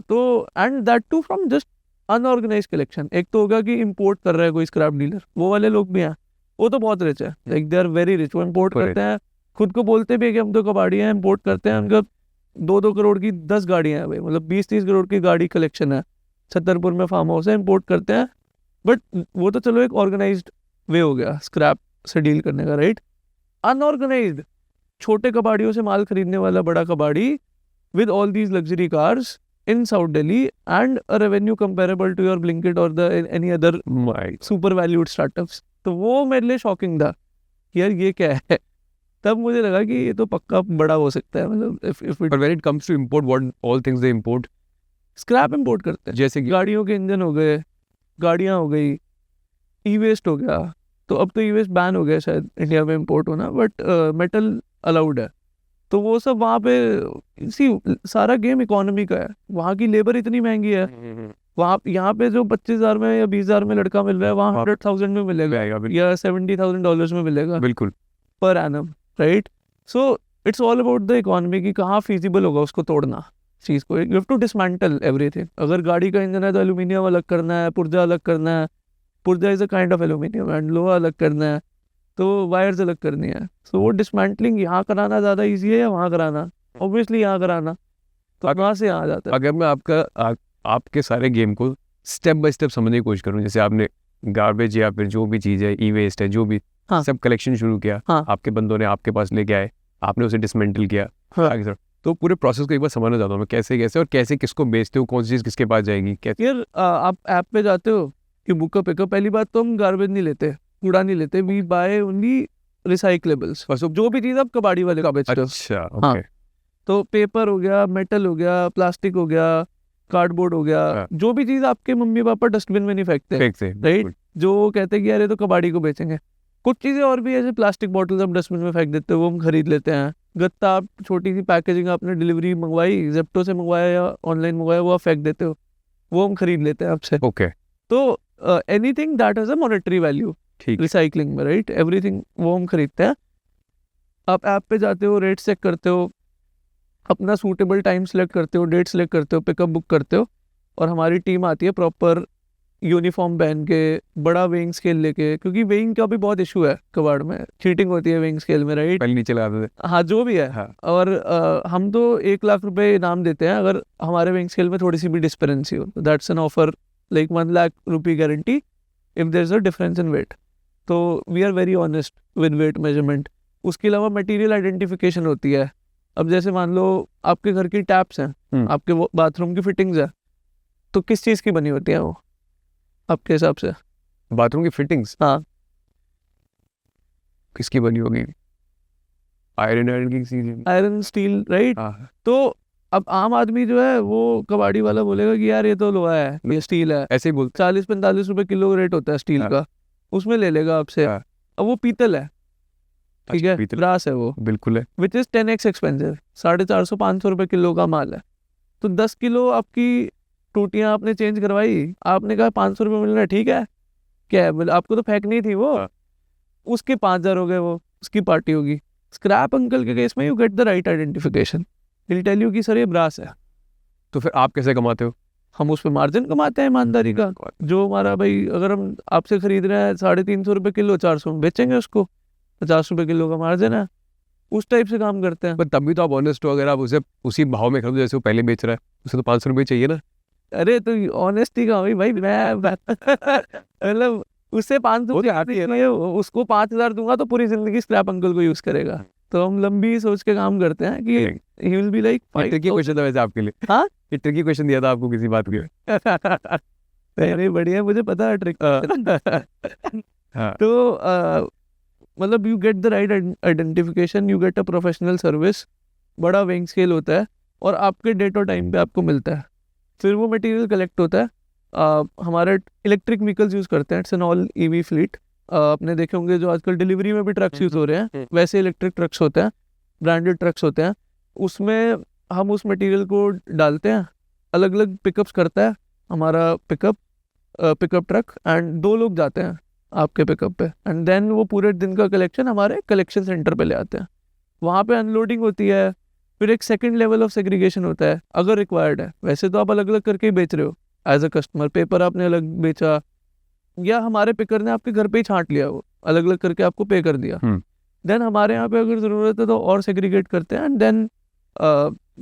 तो and that too from just unorganise collection. एक तो होगा कि इंपोर्ट कर रहा है कोई स्क्रैप डीलर, वो वाले लोग भी हैं, वो तो बहुत रिच है, like they are very rich. वो इंपोर्ट Correct. करते हैं, खुद को बोलते भी है कि हम तो कबाड़ी हैं, इंपोर्ट करते हैं। उनका 2-2 करोड़ की 10 गाड़ियां हैं भाई, मतलब 20-30 करोड़ की गाड़ी कलेक्शन है। छतरपुर में फार्म हाउस है, इंपोर्ट करते हैं। बट वो तो चलो एक ऑर्गेनाइज्ड वे हो गया स्क्रैप से डील करने का, राइट? अनऑर्गेनाइज्ड छोटे कबाड़ियों से माल खरीदने वाला बड़ा कबाड़ी with all these luxury cars in South Delhi and a revenue comparable to your Blinkit or the any other super valued startups. तो वो मेरे लिए शॉकिंग था कि यार ये क्या है। तब मुझे लगा कि ये तो पक्का बड़ा हो सकता है, मतलब if it But when it comes to import, what all things they import? Scrap import करते हैं, जैसे कि गाड़ियों के इंजन हो गए, गाड़ियाँ हो गई, ई वेस्ट हो गया। तो अब तो ई वेस्ट बैन हो गया शायद इंडिया में इंपोर्ट होना, बट मेटल अलाउड है। तो वो सब वहाँ पे सी सारा गेम इकोनॉमी का है। वहाँ की लेबर इतनी महंगी है, वहाँ यहाँ पे जो 25,000 में या 20,000 में लड़का मिल रहा है, वहाँ 100,000 में मिलेगा या $70,000 में मिलेगा बिल्कुल पर एनम, right? So it's all about the economy की कहाँ फीजिबल होगा उसको तोड़ना चीज़ को। You have to dismantle everything. अगर गाड़ी का इंजन है तो एल्यूमिनियम अलग करना है, पुर्जा अलग करना है, पुर्जा is a kind of aluminium, and लोहा अलग करना है, तो वायर्स अलग करनी है। सो वो डिसमेंटलिंग यहाँ कराना ज़्यादा ईजी है या वहाँ कराना? ऑब्वियसली यहाँ कराना। तो कहाँ से यहाँ जाता है? अगर मैं आपके सारे गेम को स्टेप बाय स्टेप समझने की कोशिश करूँ, जैसे आपने गार्बेज या फिर जो भी चीज़ है, ई वेस्ट है, जो भी, हाँ। सब कलेक्शन शुरू किया, हाँ। आपके बंदों ने आपके पास लेके आए, आपने उसे डिसमेंटल किया, हाँ। आगे सर। तो पूरे प्रोसेस को एक बार समझना चाहता हूँ मैं, कैसे कैसे और कैसे किसको बेचते हो, कौन सी चीज़ किसके पास जाएगी, कैसे? यार आप ऐप पे जाते हो कि बुक का पिकअप, पहली बात तो हम गार्बेज नहीं लेते, कूड़ा नहीं लेते, वी बाय ओनली रिसाइक्लेबल्स। जो भी चीज़ आप कबाड़ी वाले का बेचते हो। अच्छा, हाँ। ओके। तो पेपर हो गया, मेटल हो गया, प्लास्टिक हो गया, कार्डबोर्ड हो गया, हाँ। जो भी चीज़ आपके मम्मी पापा डस्टबिन में नहीं फेंकते, फेंक से, राइट? जो कहते हैं कि यार ये तो कबाड़ी को बेचेंगे। कुछ चीज़ें और भी ऐसे प्लास्टिक बॉटल्स आप डस्टबिन में फेंक देते हो, वो हम खरीद लेते हैं। गत्ता, आप छोटी सी पैकेजिंग आपने डिलीवरी मंगवाई, जेप्टो से मंगवाया या ऑनलाइन मंगवाया, वो आप फेंक देते हो, वो हम खरीद लेते हैं आपसे। ओके, तो anything that has a monetary value ठीक। रिसाइकलिंग में, राइट? एवरीथिंग वो हम खरीदते हैं। आप ऐप पे जाते हो, रेट चेक करते हो, अपना सूटेबल टाइम सेलेक्ट करते हो, डेट सेलेक्ट करते हो, पिकअप बुक करते हो, और हमारी टीम आती है प्रॉपर यूनिफॉर्म पहन के, बड़ा वेइंग स्केल लेके, क्योंकि वेइंग का भी बहुत इशू है कबाड़ में, चीटिंग होती है वेइंग स्केल में, राइट? पहले नीचे लगाते थे। हाँ, जो भी है। हाँ। और हम तो 1 लाख रुपए इनाम देते हैं अगर हमारे वेइंग स्केल में थोड़ी सी भी डिस्पेरेंसी हो। That's an offer, like 1 lakh rupee guarantee if there is a difference in weight. तो we are very honest with weight measurement. उसके अलावा मटेरियल आइडेंटिफिकेशन होती है। अब जैसे मान लो आपके घर की टैप्स हैं, आपके बाथरूम की फिटिंग्स है, तो किस चीज़ की बनी होती है वो आपके हिसाब से? बाथरूम की फिटिंग्स? हाँ। किसकी बनी होगी? आयरन की चीज़, आयरन, स्टील, राइट? हाँ। तो अब आम आदमी जो है वो कबाड़ी वाला बोलेगा कि यार ये तो लोहा है, ये स्टील है, ऐसे ही बोलते। 40-45 रुपए किलो रेट होता है स्टील हाँ। का, उसमें ले लेगा आपसे। हाँ। अब वो पीतल है, ठीक है, पीतल। ब्रास है वो, बिल्कुल है। विच इज 10x एक्सपेंसिव, 450-500 रुपए किलो का माल है। तो 10 किलो आपकी टूटियां आपने चेंज करवाई, आपने कहा 500 रुपये मिल रहा है, ठीक है, क्या है, बोले आपको तो फेंकनी थी वो, उसके 5,000 हो गए, वो उसकी पार्टी होगी। स्क्रैप अंकल के केस में you get the right identification, will tell you कि सर ये ब्रास है। तो फिर आप कैसे कमाते हो? हम उस पर मार्जिन कमाते हैं ईमानदारी का। जो हमारा भाई, अगर हम आपसे खरीद रहे हैं 350 रुपये किलो, 400 में बेचेंगे उसको, 50 रुपये किलो का मार्जिन है, उस टाइप से काम करते हैं। पर तब भी तो आप ऑनेस्ट हो, अगर आप उसे उसी भाव में खरीदो जैसे वो पहले बेच रहा है, उसे तो 500 रुपये चाहिए ना। अरे तो ऑनेस्टी का हुई भाई, मैं मतलब उससे 500 उसको 5,000 दूंगा तो पूरी जिंदगी स्क्रैप अंकल को यूज करेगा। तो हम लंबी सोच के काम करते हैं कि he will be like. Tricky question था वैसे आपके लिए। हाँ, ये ट्रिकी क्वेश्चन दिया था आपको किसी बात के। अरे बढ़िया, मुझे पता है ट्रिक। तो मतलब you get the right identification, you get a professional service, बड़ा वेइंग स्केल होता है और आपके डेट और टाइम पे आपको मिलता है। फिर वो मटेरियल कलेक्ट होता है। हमारे इलेक्ट्रिक व्हीकल्स यूज़ करते हैं, it's an all EV fleet. आपने देखे होंगे जो आजकल डिलीवरी में भी ट्रक्स यूज़ हो रहे हैं, वैसे इलेक्ट्रिक ट्रक्स होते हैं, ब्रांडेड ट्रक्स होते हैं। उसमें हम उस मटेरियल को डालते हैं, अलग अलग पिकअप्स करता है हमारा पिकअप ट्रक, एंड 2 लोग जाते हैं आपके पिकअप पे, एंड देन वो पूरे दिन का कलेक्शन हमारे कलेक्शन सेंटर पे ले आते हैं। वहाँ पे अनलोडिंग होती है, फिर एक सेकंड लेवल ऑफ सेग्रीगेशन होता है अगर रिक्वायर्ड है। वैसे तो आप अलग अलग करके ही बेच रहे हो एज अ कस्टमर, पेपर आपने अलग बेचा या हमारे पिकर ने आपके घर पे ही छांट लिया, वो अलग अलग करके आपको पे कर दिया। देन हमारे यहाँ पे अगर ज़रूरत है तो और सेग्रीगेट करते हैं, एंड देन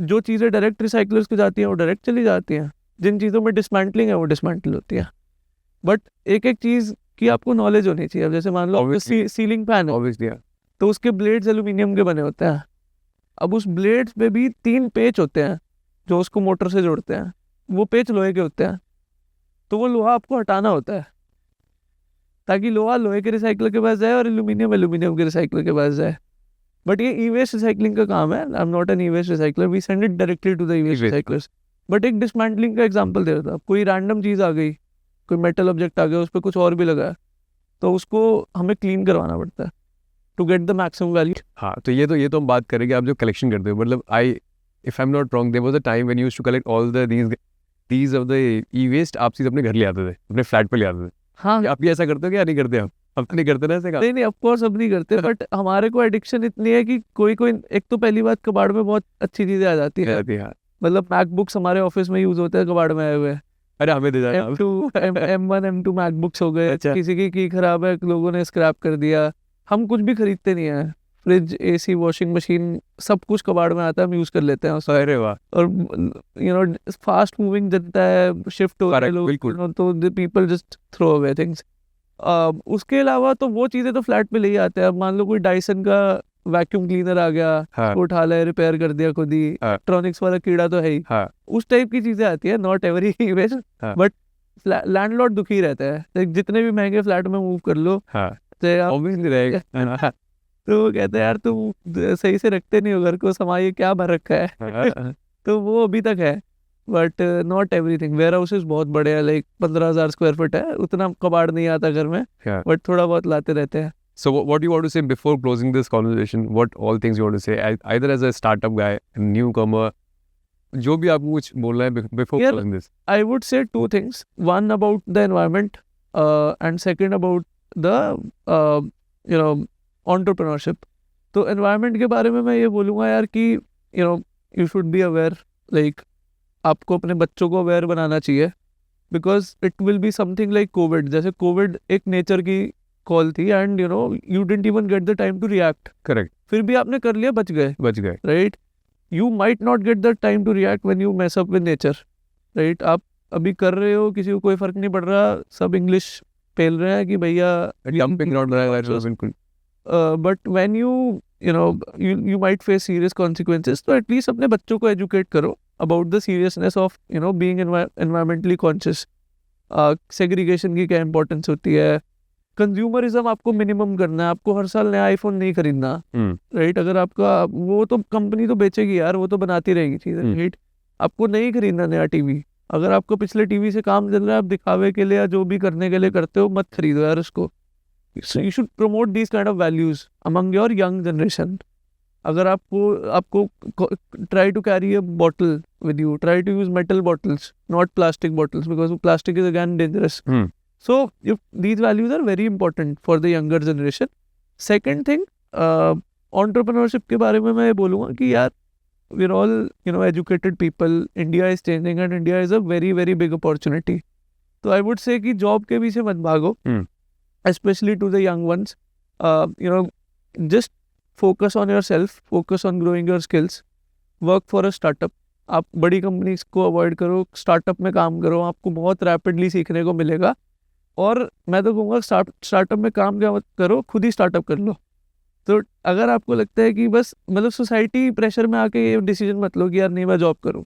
जो चीज़ें डायरेक्ट रिसाइकलर्स को जाती हैं वो डायरेक्ट चली जाती हैं, जिन चीज़ों में डिसमेंटलिंग है वो डिसमेंटल होती है। बट एक एक चीज़ की आपको नॉलेज होनी चाहिए। अब जैसे मान लो सीलिंग फैन है, तो उसके ब्लेड्स एल्यूमिनियम के बने होते हैं। अब उस ब्लेड्स पे भी 3 पेच होते हैं जो उसको मोटर से जोड़ते हैं, वो पेच लोहे के होते हैं। तो वो लोहा आपको हटाना होता है ताकि लोहा लोहे के रिसाइकलर के पास जाए और एल्यूमिनियम के रिसाइकलर के पास जाए। बट ये ई वेस्ट रिसाइकलिंग का काम है। I am not an e waste recycler, we send it directly to the e waste recyclers. But एक डिसमेंटलिंग का एग्जांपल दे रहा था, कोई रैंडम चीज़ आ गई, कोई मेटल ऑब्जेक्ट आ गया, उस पर कुछ और भी लगा, तो उसको हमें क्लीन करवाना पड़ता है to get the maximum value. हाँ, तो ये तो हम बात करेंगे आप जो कलेक्शन करते हो। मतलब if I am not wrong, there was a time when you used to collect all these of the e waste, आप सीधे अपने घर ले आते थे, अपने फ्लैट पे ले आते थे। हाँ, आप भी ऐसा करते हो क्या? नहीं करते आप? अब नहीं करते ना ऐसे काम? नहीं, ऑफ कोर्स अब नहीं करते, बट हमारे को एडिक्शन इतनी है कि कोई एक तो पहली बात कबाड़ में बहुत अच्छी चीजें आ जाती है। मतलब मैकबुक्स हमारे ऑफिस में यूज होते हैं कबाड़ में आए हुए। अरे हमें दे जाना। M1 M2 मैकबुक्स हो गए। अच्छा। किसी की खराब है, लोगों ने स्क्रैप कर दिया। हम कुछ भी खरीदते नहीं है, फ्रिज, AC, वॉशिंग मशीन, सब कुछ कबाड़ में आता है, हम यूज कर लेते हैं उसको। अरे वाह। और फास्ट मूविंग जनता है, शिफ्ट हो रहे लोग, तो the people just throw away things. उसके अलावा तो वो चीज़ें तो फ्लैट पे ले ही आते हैं। अब मान लो कोई डायसन का वैक्यूम क्लीनर आ गया, उसको उठा ले, रिपेयर कर दिया खुद ही, इलेक्ट्रॉनिक्स वाला कीड़ा तो है ही, उस टाइप की चीज़ें आती है। Not every waste, but landlord दुखी रहता है। जितने भी महंगे फ्लैट में मूव कर लो, तो वो कहते हैं यार तुम सही से रखते नहीं हो घर को, समाइए क्या भर रखा है। तो वो अभी तक है, but not everything. Warehouses बहुत बड़े हैं, लाइक 15,000 स्क्वायर फुट है, उतना कबाड़ नहीं आता घर में, बट थोड़ा बहुत लाते रहते हैं। So what do you want to say before closing this conversation? What all things you want to say, either as a startup guy, a newcomer, जो भी आपको कुछ बोलना है before closing this? I would say 2 things. One about the environment, and second about the entrepreneurship. तो environment के बारे में मैं ये बोलूँगा यार कि you should be aware, like आपको अपने बच्चों को अवेयर बनाना चाहिए, because it will be something like Covid. जैसे कोविड एक नेचर की कॉल थी, and you didn't even get the time to react. Correct. फिर भी आपने कर लिया, बच गए, right. You might not get the time to react when you mess up with nature, right. आप अभी कर रहे हो, किसी को कोई फर्क नहीं पड़ रहा, सब इंग्लिश पेल रहे हैं कि भैया डंपिंग ग्राउंड है, बिल्कुल। But when you might face serious consequences, तो एटलीस्ट अपने बच्चों को एजुकेट करो about the seriousness of being environmentally conscious. Segregation की क्या importance होती है, कंज्यूमरिज्म आपको मिनिमम करना है। आपको हर साल नया आईफोन नहीं खरीदना, राइट। अगर आपका वो तो कंपनी तो बेचेगी यार, वो तो बनाती रहेगी चीज़ें, राइट। आपको नहीं खरीदना नया टीवी। अगर आपको पिछले टीवी से काम चल रहा है, आप दिखावे के लिए या जो भी करने के लिए करते हो, मत खरीदो यार उसको। You should promote these kind of values among your young generation. अगर आपको try to carry a bottle with you, try to use metal bottles, not plastic bottles, because plastic is again dangerous. So if these values are very important for the younger generation. Second thing, entrepreneurship के बारे में मैं ये बोलूँगा कि यार we're all educated people. India is changing and India is a very very big opportunity. So I would say कि job के पीछे मत भागो, especially to the young ones. Just focus on yourself, focus on growing your skills, work for a startup. आप बड़ी companies को avoid करो, startup में काम करो, आपको बहुत रैपिडली सीखने को मिलेगा. और मैं तो कहूँगा स्टार्टअप में काम क्या मत करो, खुद ही स्टार्टअप कर लो. तो अगर आपको लगता है कि बस मतलब सोसाइटी प्रेशर में आके ये डिसीजन मत लो कि यार नहीं मैं जॉब करूँ.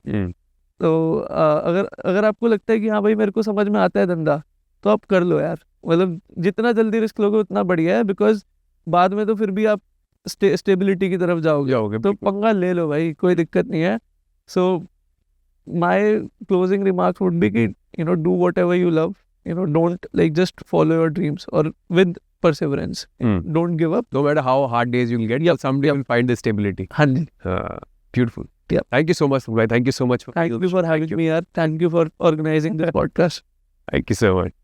तो अगर आपको लगता है कि हाँ भाई मेरे को समझ में आता है धंधा, तो आप कर लो यार. मतलब जितना जल्दी रिस्क लोगे उतना बढ़िया है, बिकॉज बाद में तो फिर भी आप स्टेबिलिटी की तरफ जाओगे. तो पंगा ले लो भाई, कोई दिक्कत नहीं है. So my closing remarks would be कि do whatever you love. Don't like just follow your dreams or with perseverance. Don't give up. No matter how hard days you'll get, someday you'll find the stability. Beautiful. Yeah. Thank you so much, Bhai. Thank you so much. Thank you for having me here. Thank you for organizing this podcast. Thank you so much.